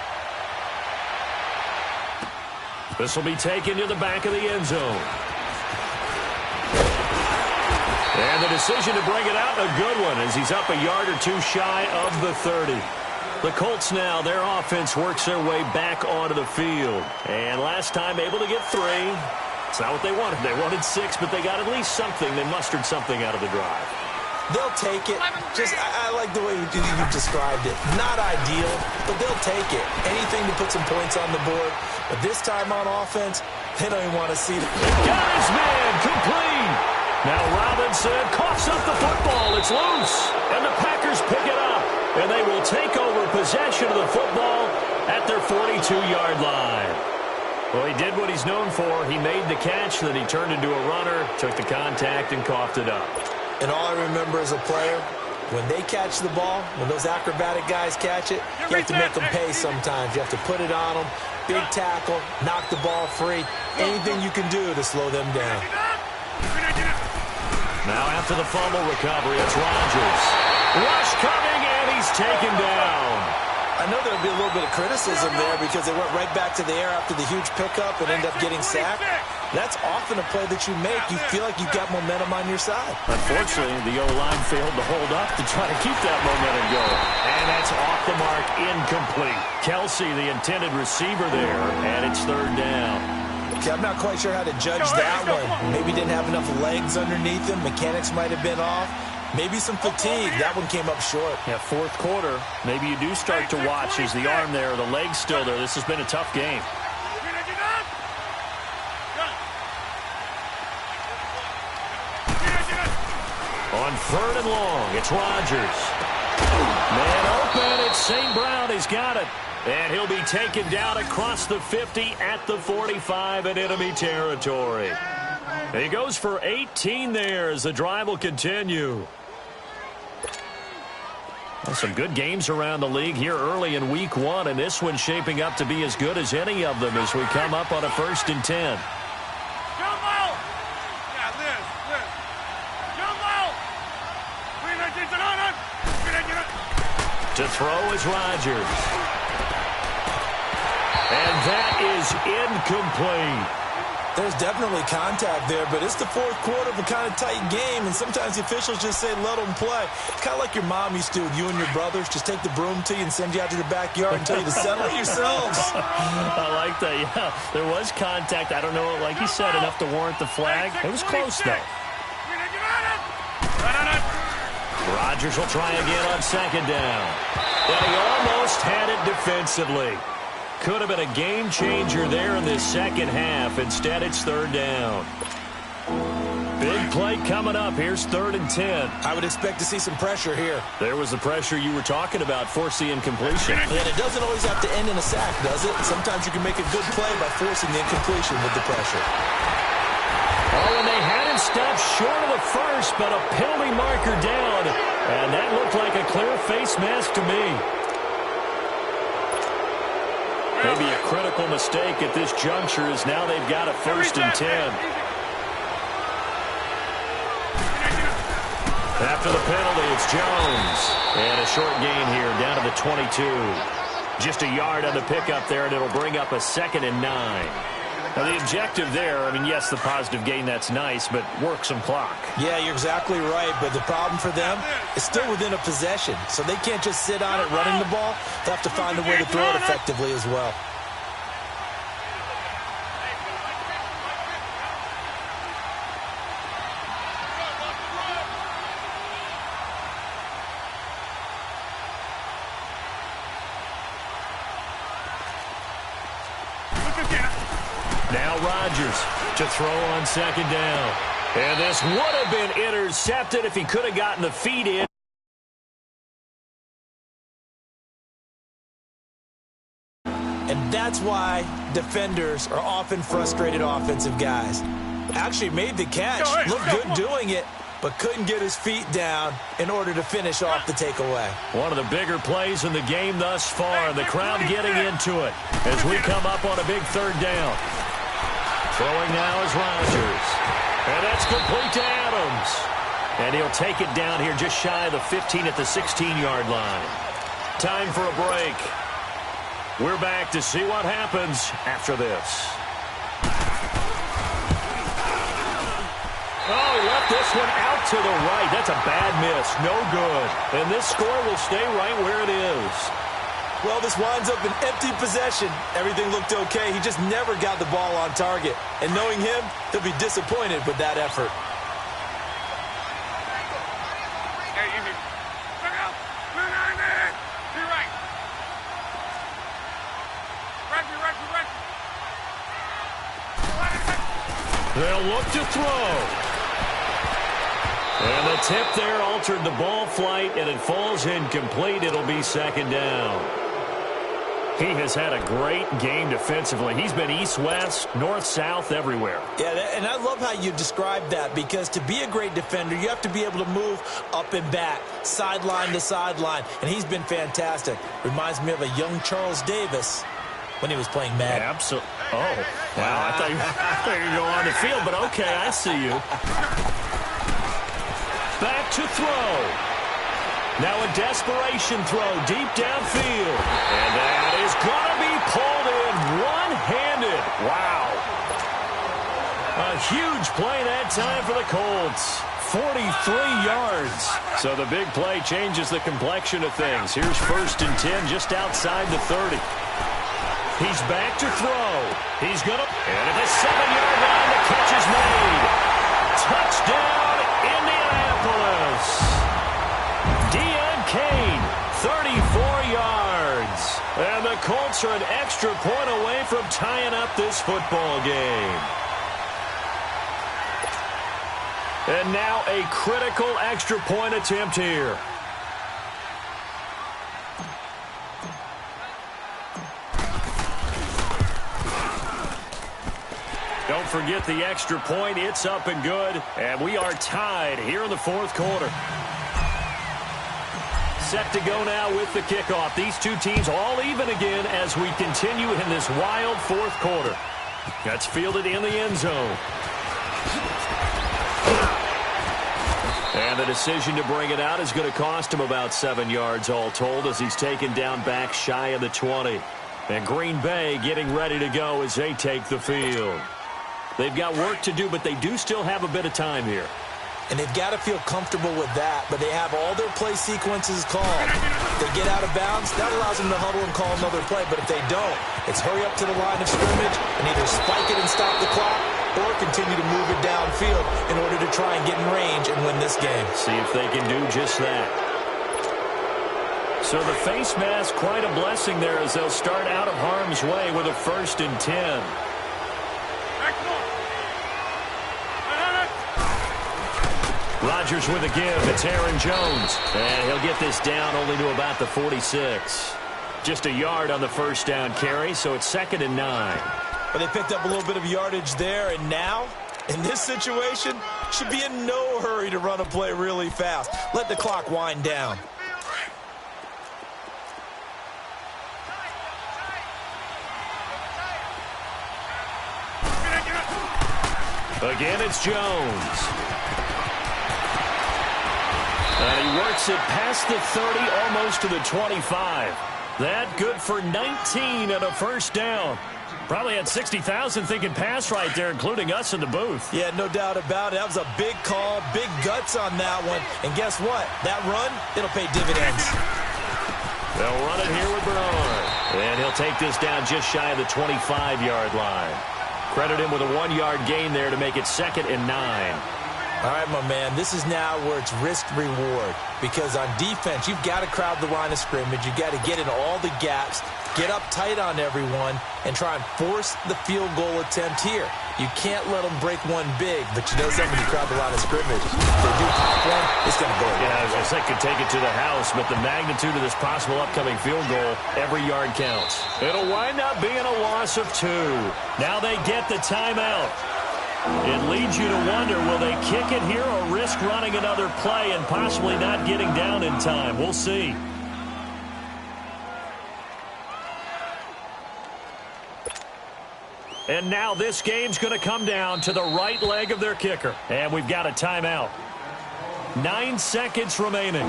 This will be taken to the back of the end zone. And the decision to bring it out, a good one, as he's up a yard or two shy of the 30. The Colts now, their offense works their way back onto the field. And last time able to get 3. It's not what they wanted. They wanted 6, but they got at least something. They mustered something out of the drive. They'll take it. I like the way you described it. Not ideal, but they'll take it. Anything to put some points on the board. But this time on offense, they don't even want to see it. Got his man complete. Now Robinson coughs up the football. It's loose. And the Packers pick it up. And they will take over possession of the football at their 42-yard line. Well, he did what he's known for. He made the catch, then he turned into a runner, took the contact, and coughed it up. And all I remember as a player, when they catch the ball, when those acrobatic guys catch it, you have to make them pay sometimes. You have to put it on them, big tackle, knock the ball free, anything you can do to slow them down. Now after the fumble recovery, it's Rodgers. Rush coming, and he's taken down. I know there'll be a little bit of criticism there because they went right back to the air after the huge pickup and end up getting sacked. That's often a play that you make. You feel like you've got momentum on your side. Unfortunately, the O-line failed to hold up to try to keep that momentum going. And that's off the mark, incomplete. Kelsey, the intended receiver there, and it's 3rd down. Okay, I'm not quite sure how to judge that one. Maybe didn't have enough legs underneath him. Mechanics might have been off. Maybe some fatigue. That one came up short. Yeah, fourth quarter. Maybe you do start to watch as the arm there, the leg's still there. This has been a tough game. On 3rd and long, it's Rodgers. Man open, it's St. Brown. He's got it. And he'll be taken down across the 50 at the 45 in enemy territory. He goes for 18 there as the drive will continue. Well, some good games around the league here early in week 1, and this one's shaping up to be as good as any of them as we come up on a 1st and 10. To throw is Rodgers. And that is incomplete. There's definitely contact there, but it's the 4th quarter of a kind of tight game, and sometimes the officials just say, let them play. Kind of like your mom used to with you and your brothers. Just take the broom to you and send you out to the backyard and tell you to settle it yourselves. I like that, yeah. There was contact. I don't know, like you said, enough to warrant the flag. It was close, though. Rodgers will try again on 2nd down. And he almost had it defensively. Could have been a game changer there in this 2nd half. Instead, it's 3rd down. Big play coming up. Here's 3rd and 10. I would expect to see some pressure here. There was the pressure you were talking about, force the incompletion. And it doesn't always have to end in a sack, does it? Sometimes you can make a good play by forcing the incompletion with the pressure. Oh, and they had him stopped short of the 1st, but a penalty marker down. And that looked like a clear face mask to me. Maybe a critical mistake at this juncture is now they've got a 1st and 10. After the penalty, it's Jones. And a short gain here down to the 22. Just a yard on the pickup there, and it'll bring up a 2nd and 9. Now, the objective there, I mean, yes, the positive gain, that's nice, but work some clock. Yeah, you're exactly right, but the problem for them is still within a possession, so they can't just sit on it running the ball. They'll have to find a way to throw it effectively as well. Now Rodgers to throw on 2nd down. And this would have been intercepted if he could have gotten the feet in. And that's why defenders are often frustrated offensive guys. Actually made the catch, looked good doing it, but couldn't get his feet down in order to finish off the takeaway. One of the bigger plays in the game thus far. The crowd getting into it as we come up on a big 3rd down. Throwing now is Rodgers. And that's complete to Adams. And he'll take it down here just shy of the 15 at the 16-yard line. Time for a break. We're back to see what happens after this. Oh, he left this one out to the right. That's a bad miss. No good. And this score will stay right where it is. Well, this winds up an empty possession. Everything looked okay. He just never got the ball on target. And knowing him, he'll be disappointed with that effort. They'll look to throw. And the tip there altered the ball flight, and it falls incomplete. It'll be 2nd down. He has had a great game defensively. He's been east-west, north-south, everywhere. Yeah, and I love how you described that, because to be a great defender, you have to be able to move up and back, sideline to sideline, and he's been fantastic. Reminds me of a young Charles Davis when he was playing Madden. Absolutely. Oh, wow. I thought you were going to go on the field, but okay, I see you. Back to throw. Now a desperation throw deep downfield. And that is going to be pulled in one-handed. Wow. A huge play that time for the Colts. 43 yards. So the big play changes the complexion of things. Here's 1st and 10 just outside the 30. He's back to throw. He's going to... And at the 7-yard line, the catch is made. Touchdown, Indianapolis. Bulldogs are an extra point away from tying up this football game. And now a critical extra point attempt here. Don't forget the extra point. It's up and good. And we are tied here in the fourth quarter. Set to go now with the kickoff. These two teams all even again as we continue in this wild fourth quarter. That's fielded in the end zone. And the decision to bring it out is going to cost him about 7 yards all told as he's taken down back shy of the 20. And Green Bay getting ready to go as they take the field. They've got work to do, but they do still have a bit of time here. And they've got to feel comfortable with that, but they have all their play sequences called. If they get out of bounds, that allows them to huddle and call another play, but if they don't, it's hurry up to the line of scrimmage and either spike it and stop the clock or continue to move it downfield in order to try and get in range and win this game. See if they can do just that. So the face mask, quite a blessing there as they'll start out of harm's way with a 1st and 10. Rodgers with a give. It's Aaron Jones. And he'll get this down only to about the 46. Just a yard on the first down carry, so it's 2nd and 9. But they picked up a little bit of yardage there, and now, in this situation, should be in no hurry to run a play really fast. Let the clock wind down. Again, it's Jones. And he works it past the 30, almost to the 25. That good for 19 and a first down. Probably had 60,000 thinking pass right there, including us in the booth. Yeah, no doubt about it. That was a big call, big guts on that one. And guess what? That run, it'll pay dividends. They'll run it here with Bernard. And he'll take this down just shy of the 25-yard line. Credit him with a 1-yard gain there to make it 2nd and 9. All right, my man, this is now where it's risk-reward. Because on defense, you've got to crowd the line of scrimmage. You've got to get in all the gaps, get up tight on everyone, and try and force the field goal attempt here. You can't let them break one big, but you know something when you crowd the line of scrimmage. If they do pop one, it's going to go away. Yeah, I was going to say, could take it to the house, but the magnitude of this possible upcoming field goal, every yard counts. It'll wind up being a loss of 2. Now they get the timeout. It leads you to wonder, will they kick it here or risk running another play and possibly not getting down in time? We'll see. And now this game's going to come down to the right leg of their kicker. And we've got a timeout. 9 seconds remaining.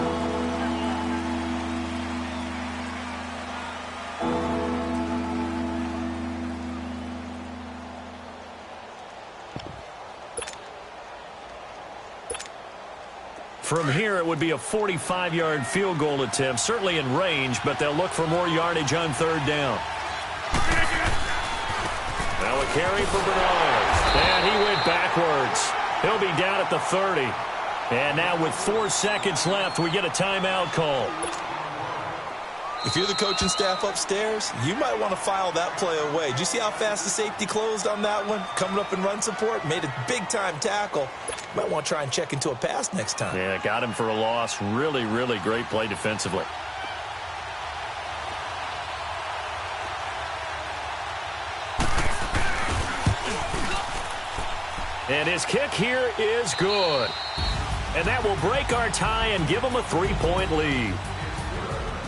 From here, it would be a 45-yard field goal attempt, certainly in range, but they'll look for more yardage on 3rd down. Now a carry for Bernard. And he went backwards. He'll be down at the 30. And now with 4 seconds left, we get a timeout call. If you're the coaching staff upstairs, you might want to file that play away. Did you see how fast the safety closed on that one? Coming up in run support, made a big-time tackle. Might want to try and check into a pass next time. Yeah, got him for a loss. Really, really great play defensively. And his kick here is good. And that will break our tie and give them a 3-point lead.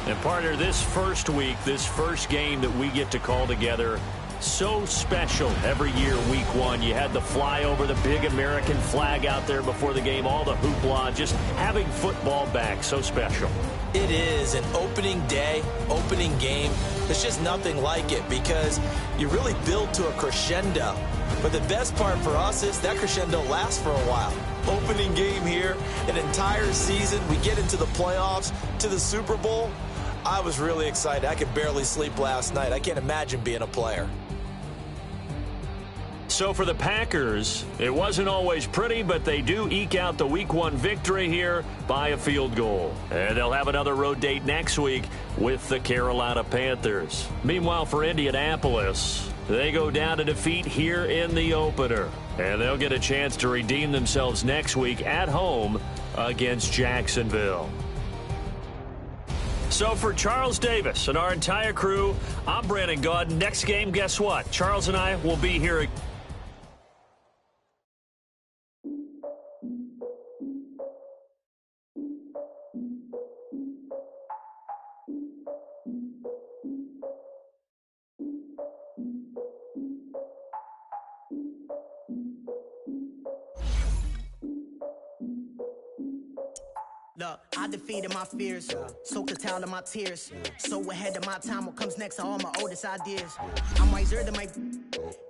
And partner, this first week, this first game that we get to call together, so special every year, week 1. You had the flyover, the big American flag out there before the game, all the hoopla, just having football back, so special. It is an opening day, opening game. There's just nothing like it because you really build to a crescendo. But the best part for us is that crescendo lasts for a while. Opening game here, an entire season. We get into the playoffs, to the Super Bowl. I was really excited. I could barely sleep last night. I can't imagine being a player. So for the Packers, it wasn't always pretty, but they do eke out the Week 1 victory here by a field goal. And they'll have another road date next week with the Carolina Panthers. Meanwhile, for Indianapolis, they go down to defeat here in the opener. And they'll get a chance to redeem themselves next week at home against Jacksonville. So for Charles Davis and our entire crew, I'm Brandon Gaudin. Next game, guess what? Charles and I will be here. Look, I defeated my fears, soaked the towel of my tears. So ahead of my time, what comes next are all my oldest ideas. I'm wiser than my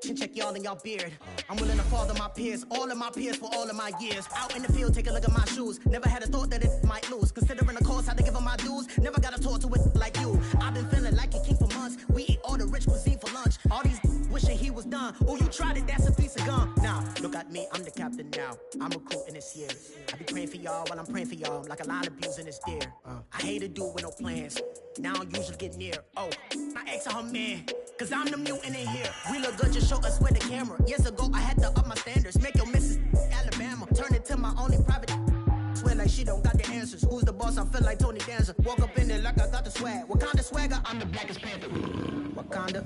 chin check y'all in y'all beard. I'm willing to father my peers, all of my peers for all of my years. Out in the field, take a look at my shoes. Never had a thought that it might lose. Considering the cost, how to give them my dues. Never got a talk to it like you. I've been feeling like a king for months. We eat all the rich cuisine for lunch. All these wishing he was done. Oh, you tried it, that's a piece of gum. Now, look at me, I'm the captain now. I'm recruiting this year. I be praying for y'all while I'm praying for y'all. Like a line of abusing this deer. I hate to do it with no plans. Now I usually get near. Oh, my ex are her man. Cause I'm the mutant in here. We look good, just show us where the camera. Years ago, I had to up my standards. Make your missus Alabama. Turn it to my only private. Swear like she don't got the answers. Who's the boss? I feel like Tony Danza. Walk up in there like I got the swag. What kind of swagger? I'm the blackest panther. Wakanda.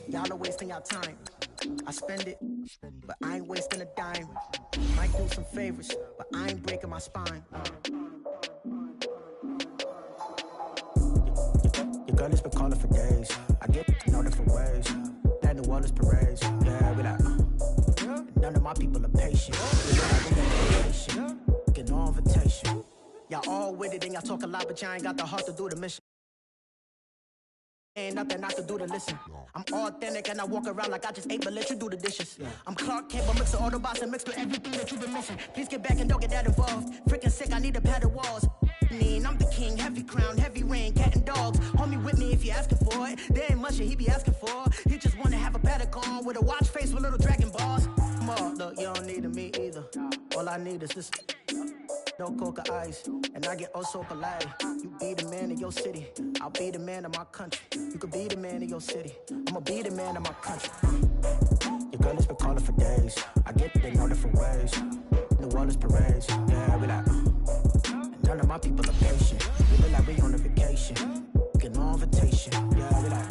Y'all are wasting your time. I spend it, but I ain't wasting a dime. Might do some favors, but I ain't breaking my spine. Your girl has been calling for days. I get in all different ways. That New Orleans parades. Yeah, we like, none of my people are patient. Get no invitation. Y'all all with it and y'all talk a lot, but y'all ain't got the heart to do the mission. Ain't nothing I can do to listen. I'm authentic and I walk around like I just ate, but let you do the dishes. I'm Clark Kent, but mix of Autobots and mix with everything that you've been missing. Please get back and don't get that involved. Freaking sick, I need a pad of walls. I'm the king, heavy crown, heavy rain, cat and dogs. Homie with me if you're asking for it. There ain't much that he be asking for. He just wanna have a paddock on with a watch face with little dragon balls. More, look, you don't need me either. All I need is this. No coca ice, and I get oh so polite. You be the man of your city, I'll be the man of my country. You could be the man of your city, I'ma be the man of my country. Your girl has been calling for days. I get it in all different ways. New Orleans parades, yeah, we like. None of my people are patient. We look like we on a vacation. Get no invitation, yeah, we like.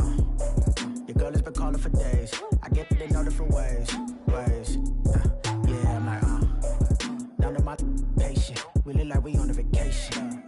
Your girl has been calling for days. I get it in all different ways. Yeah, I'm like, none of my patient. We look like we on a vacation.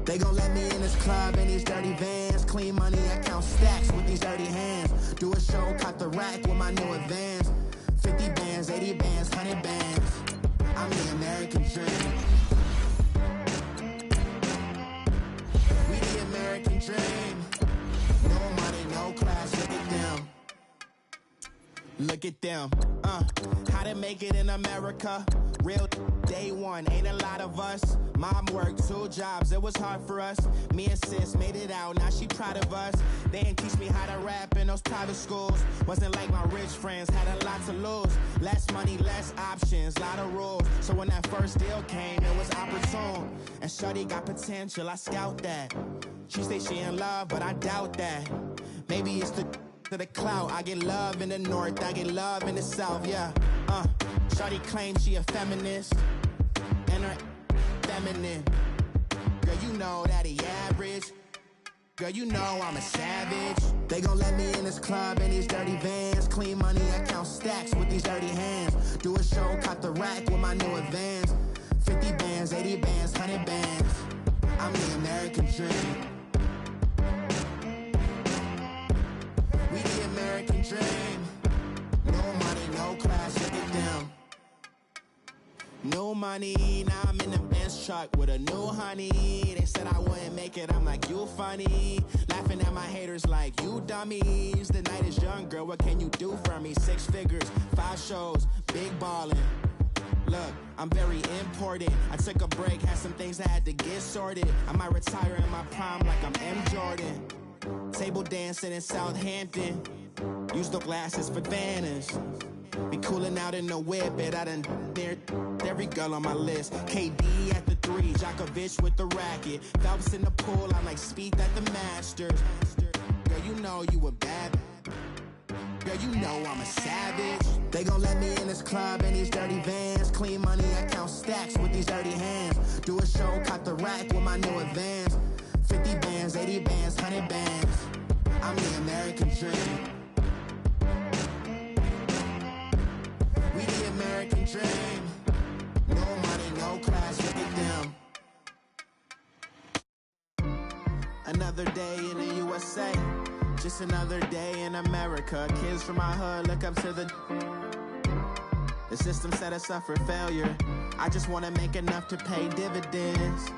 They gon' let me in this club in these dirty vans. Clean money, I count stacks with these dirty hands. Do a show, caught the rack with my new advance. 50 bands, 80 bands, 100 bands. I'm the American dream. We the American dream. No money, no class, look at them. Look at them, how to make it in America. Real day one, ain't a lot of us. Mom worked 2 jobs, it was hard for us. Me and sis made it out, now she proud of us. They didn't teach me how to rap in those private schools. Wasn't like my rich friends, had a lot to lose. Less money, less options, lot of rules. So when that first deal came, it was opportune. And shorty got potential, I scout that. She say she in love, but I doubt that. Maybe it's the clout. I get love in the north, I get love in the south, yeah. Shorty claims she a feminist, and her feminine. Girl, you know that he average. Girl, you know I'm a savage. They gon' let me in this club in these dirty vans. Clean money, I count stacks with these dirty hands. Do a show, caught the rack with my new advance. 100 bands. I'm the American dream. We the American dream. No money, no class, look at them. No money, now I'm in the Benz truck with a new honey. They said I wouldn't make it, I'm like, you funny. Laughing at my haters like, you dummies. The night is young, girl, what can you do for me? 6 figures, 5 shows, big ballin'. Look, I'm very important. I took a break, had some things I had to get sorted. I might retire in my prime like I'm M. Jordan. Table dancing in Southampton. Use the glasses for Vanish. Be cooling out in the whip, but I done dared every girl on my list. KD at the 3, Djokovic with the racket. Phelps in the pool, I'm like Speed at the Masters. Girl, you know you a bad. Girl, you know I'm a savage. They gon' let me in this club in these dirty vans. Clean money, I count stacks with these dirty hands. Do a show, caught the rack with my new advance. 50 bands, 80 bands, 100 bands. I'm the American dream. We the American dream. No money, no class, look at them. Another day in the USA. Just another day in America. Kids from my hood look up to the system set us up for failure. I just wanna make enough to pay dividends.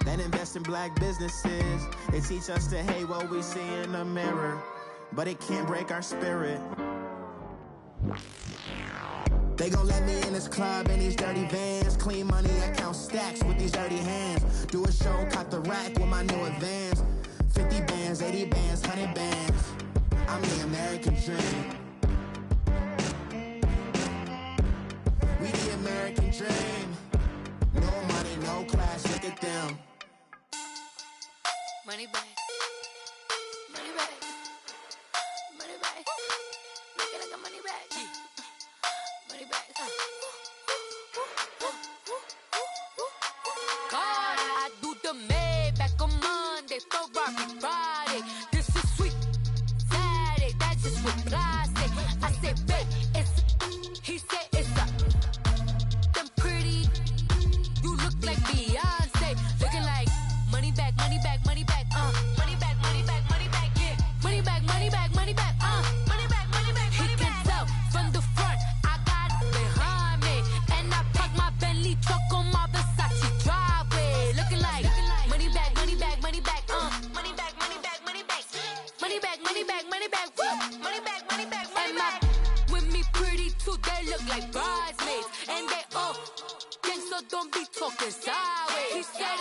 Then invest in black businesses. They teach us to hate what we see in the mirror, but it can't break our spirit. They gon' let me in this club in these dirty vans. Clean money, I count stacks with these dirty hands. Do a show, caught the rack with my new advance. 50 bands, 80 bands, 100 bands. I'm the American dream. We the American dream. No money, no class, look at them. Money back. Money back. Money back. Look at the money back. Money back. God, I do the Maybach on Monday for R.I.P. Friday. This is sweet Saturday. That's just what I say. I say, babe, it's. He said it's a. Them pretty. You look like Beyonce. Looking like money back, money back, money back. Money back, money back, money back. Yeah. Money back, money back, money back. Money back, money back, money back. He can tell from the front. I got it behind me, and I park my Bentley truck on my Versace driveway. Looking like money back, money back, money back. Money back, money back, money back. Money back, money back, money back. Money back, money back, money back. With me pretty too, they look like bridesmaids, and they all gang, so don't be talking sideways. He said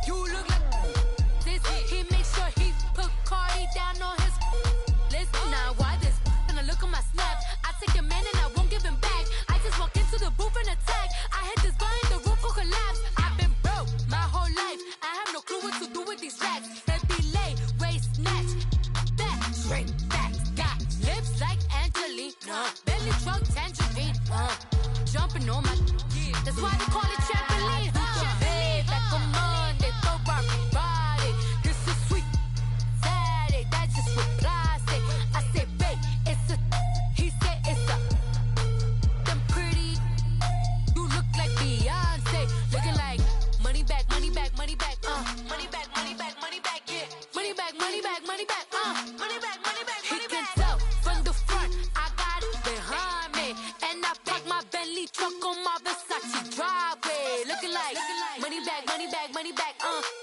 you look like this. He made sure he put Cardi down on his list. Now why this? And I look at my snap. I take a man and I won't give him back. I just walk into the booth and attack. I hit this guy in the roof will collapse. I've been broke my whole life. I have no clue what to do with these racks. That be lay, waist snatch, back, straight back. Got lips like Angelina, belly truck tangerine. Jumping on my, that's why they call it trampoline. Back on Monday, for R.I.P. Friday. This is sweet Saturday. That's just what I say. I say, babe, it's a. He said it's a. Them pretty. You look like Beyonce. Looking like money back, money back, money back. Money back, money back, money back. Yeah. Money back, money back, money back. Money back, money back, money back. He can tell from the front. I got it behind me, and I park my Bentley truck on my Versace driveway. Looking like money back, money back, money back.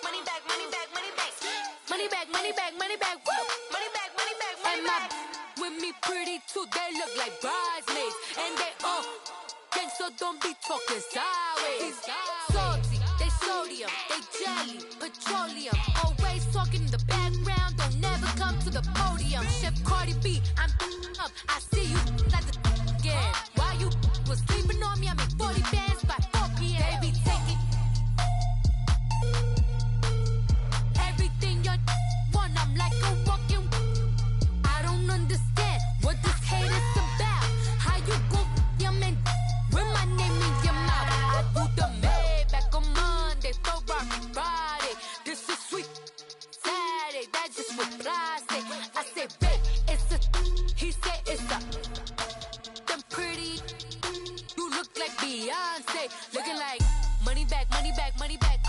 Money back, money back, money back. Money back, money back, money back. Woo. Money back, money back, money back. With me pretty too, they look like bridesmaids, and they all gang, so don't be talking sideways. Salty, they sodium, they jelly, petroleum. Always talking in the background, don't never come to the podium. Chef Cardi B, I'm up. I see you like the again. While you was sleeping on me, I make 40 bands by 4 p.m. They be taking everything you want. I'm like a walking. I don't understand what this hate is about. How you go your man with my name in your mouth? I do the Maybach on Monday for R.I.P. Friday. This is sweet Saturday. That's just what I say. I say, babe, it's a. He said it's a. Them pretty. You look like Beyonce. Looking like money back, money back, money back,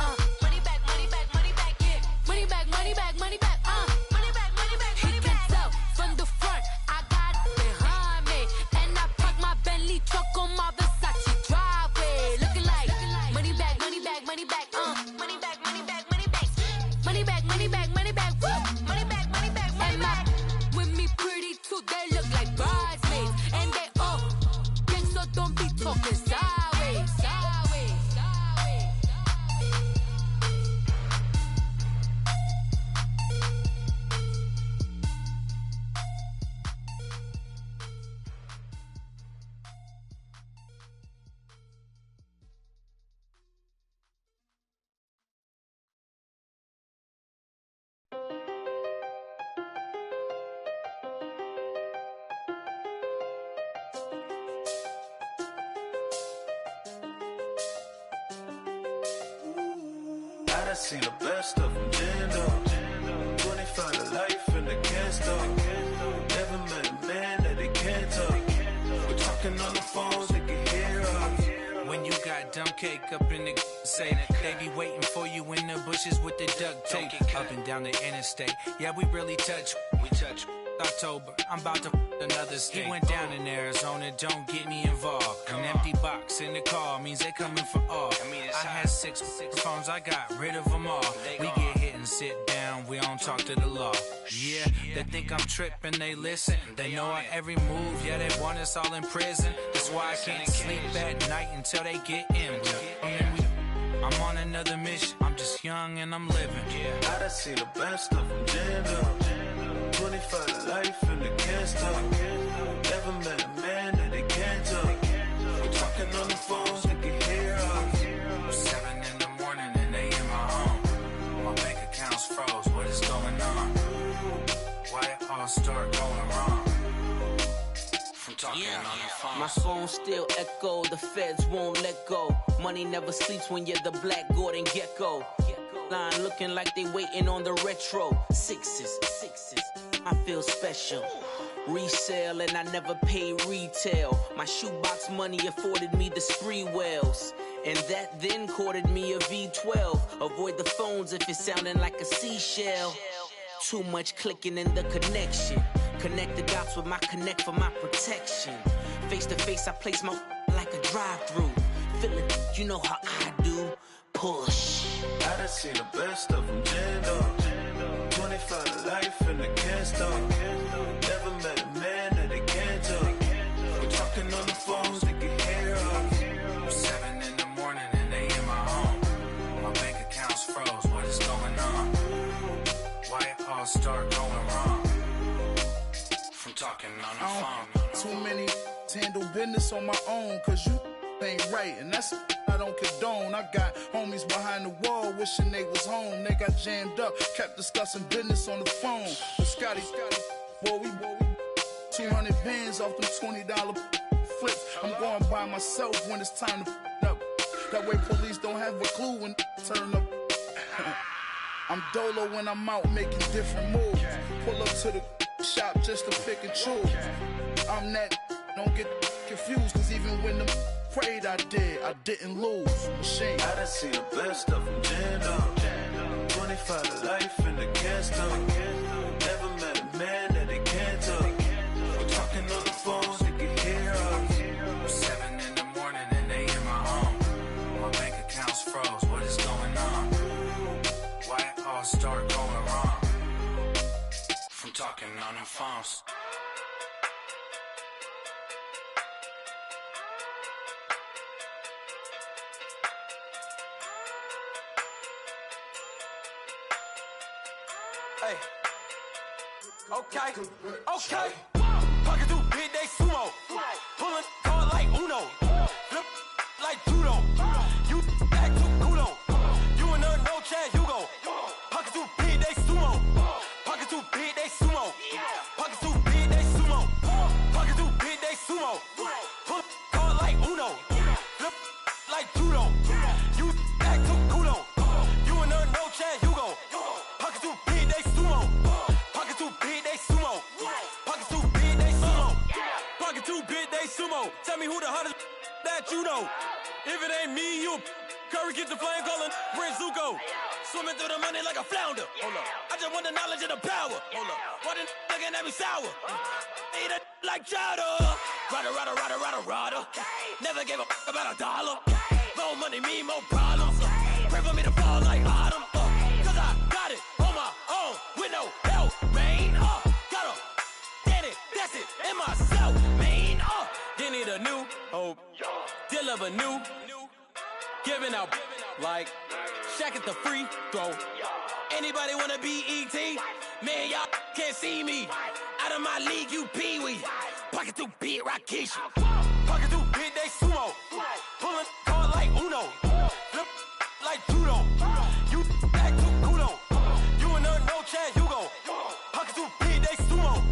money back, money back, money back, yeah. Money back, money back, money back, money back, money back, money back. He can tell from the front, I got it behind me, and I park my Bentley truck on my Versace driveway, looking like money back, money back, money back, money back, money back, money back, money back, money back, money back, money back, money back, money back. With me pretty too, they look like bridesmaids, and they all gang, so don't be talking sideways, sideways, sideways. I done seen the best of them, jammed up. 25 to life and they can't stop. Never met a man that they can't talk. We're talking on the phones, they can hear us. When you got dumb cake up in the say that they be waiting for you in the bushes with the duct tape up and down the interstate. Yeah, we really touch. We touch. October, I'm about to another state. He went down in Arizona, don't get me involved. An empty box in the car means they coming for all. I had six phones, I got rid of them all. We get hit and sit down, we don't talk to the law. Yeah, they think I'm tripping, they listen. They know our every move, yeah, they want us all in prison. That's why I can't sleep at night until they get in. I'm on another mission, I'm just young and I'm living. I done seen the best of them, jammed up. 25 to life and they can't stop. Never met a man that they can't talk. We're talking on the phones, they can hear us. 7 in the morning and they in my home. My bank account's froze, what is going on? Why it all start going wrong? From talking on the phone. My phone still echo, the feds won't let go. Money never sleeps when you're the Black Gordon Gecko. Line looking like they waiting on the retro. Sixes, I feel special. Resale and I never pay retail. My shoebox money afforded me the spree wells. And that then courted me a V12. Avoid the phones if it's sounding like a seashell. Too much clicking in the connection. Connect the dots with my connect for my protection. Face to face, I place my like a drive-through. Feeling, you know how I do. Push. I done seen the best of them, jammed up. 25 to life and they can't stop. Never met a man that they can't talk. We're talking on the phones, they can hear us. 7 in the morning and they in my home. My bank account's froze, what is going on? Why it all start going wrong? From talking on the phone. Too many handle business on my own, cause you ain't right, and that's I don't condone. I got homies behind the wall wishing they was home. They got jammed up, kept discussing business on the phone. But Scotty, boy, we 200 bands off them $20 flips. I'm going by myself when it's time to up. That way police don't have a clue when turn up. I'm dolo when I'm out making different moves. Pull up to the shop just to pick and choose. I'm that, don't get confused, cause even when the prayed I didn't lose. Machine. I done seen the best of them, jammed up. 25 to life and they can't stop. Never met a man that they can't talk. We're talking on the phones, they can hear us. 7 in the morning and they in my home. My bank account's froze, what is going on? Why it all start going wrong? From talking on the phones. Hey. Okay. Pocket through big, they sumo. Pulling card like Uno. Flip like judo. You back to kudo. You and her no Chad Hugo. Pocket through big, they sumo. Pocket through big, they sumo. Pocket through big, they sumo. Pocket through big, they sumo. Pull card like Uno. Flip like judo. You back to kudo. You and her no Chad Hugo. Pocket too big, they sumo. Pocket too big, they sumo. Pocket too big, they sumo. Pocket too big, they sumo. Tell me who the hottest that you know. If it ain't me, you Curry keep the flame calling Prince Zuko. Swimming through the money like a flounder. Hold up. I just want the knowledge and the power. Hold up. Why the looking at me sour? Eat it like chowder. Rada. Never gave a about a dollar. More money, me, more problems. Pray for me to fall like autumn. Cause I got it on my own with no help, man. Gotta get it, that's it, in myself, man. Didn't need a new hope. Deal of a new. Giving out like Shaq at the free throw. Anybody wanna be E.T.? Man, y'all can't see me. Out of my league, you pee-wee. Pocket too big, Rakisha. Pocket too big, they sumo. Pulling card like Uno. Flip like judo. You act too kudo. You and her, no Chad Hugo. Pocket too big, they sumo.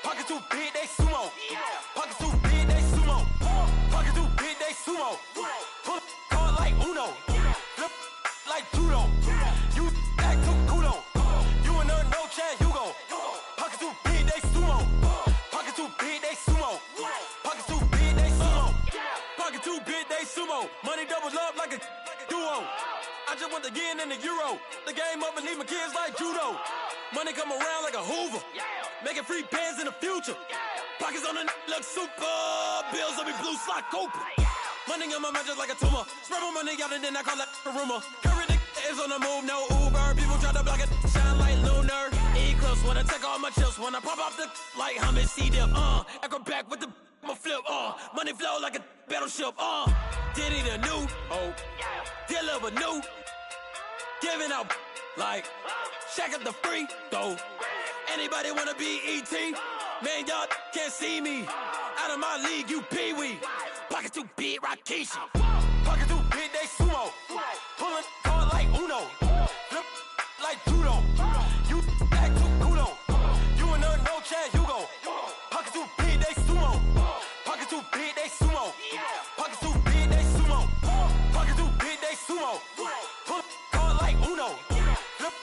Pocket too big, they sumo. Pocket too big, they sumo. Pocket too big, they sumo. Pull card like Uno. Flip like judo. You act too kudo. You and her, no Chad Hugo. Pocket too big, they sumo. Pocket too big, they sumo. Pocket too big, they sumo. Pocket too big, they sumo. Money doubles up like a duo. I just want the yen and the euro. The game up and leave my kids like judo. Money come around like a Hoover. Making free bands in the future. Pockets on the look super. Bills on me blue slot Cooper. Money on my mind just like a tumor. Spread my money out and then I call that a rumor. Curry the is on the move, no Uber. People try to block it, shine like lunar. Eclipse, wanna take all my chips. When I pop off the like hummus, C.D.L. Acrobat with the flip, money flow like a battleship, Diddy the new hope. Deal of a new. Giving out like Shaq at the free throw. Anybody wanna be E.T.? Man, y'all can't see me. Out of my league, you pee-wee. Pocket too big, Rakisha. Pocket too big, they sumo. Pulling card like Uno. Flip like judo. You act too kudo. You and her, no Chad Hugo. Pocket too big, they sumo. Pocket too big, they sumo. Pocket too big, they sumo. Pocket too big, they sumo. Pull card like Uno. Flip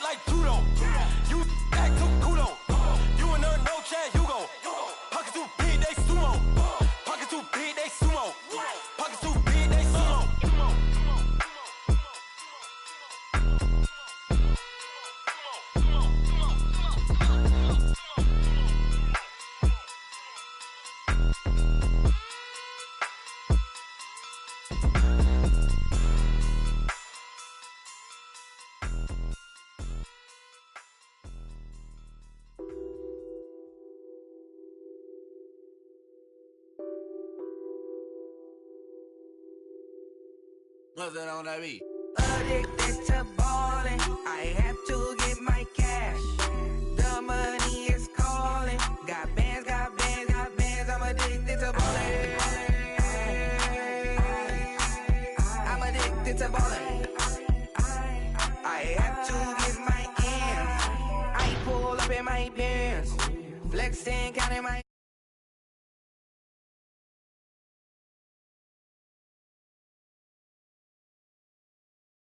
like judo. You act too kudo. You and her, no Chad Hugo. Pocket too big, they sumo. Pocket too big, they sumo. Pocket too big, they sumo. What's that on that beat? Addicted to ballin', I have to get my cash. The money is calling. Got bands, I'm addicted to ballin'. I'm addicted to ballin'. I have to get my ends. I pull up in my pants, flexing, counting my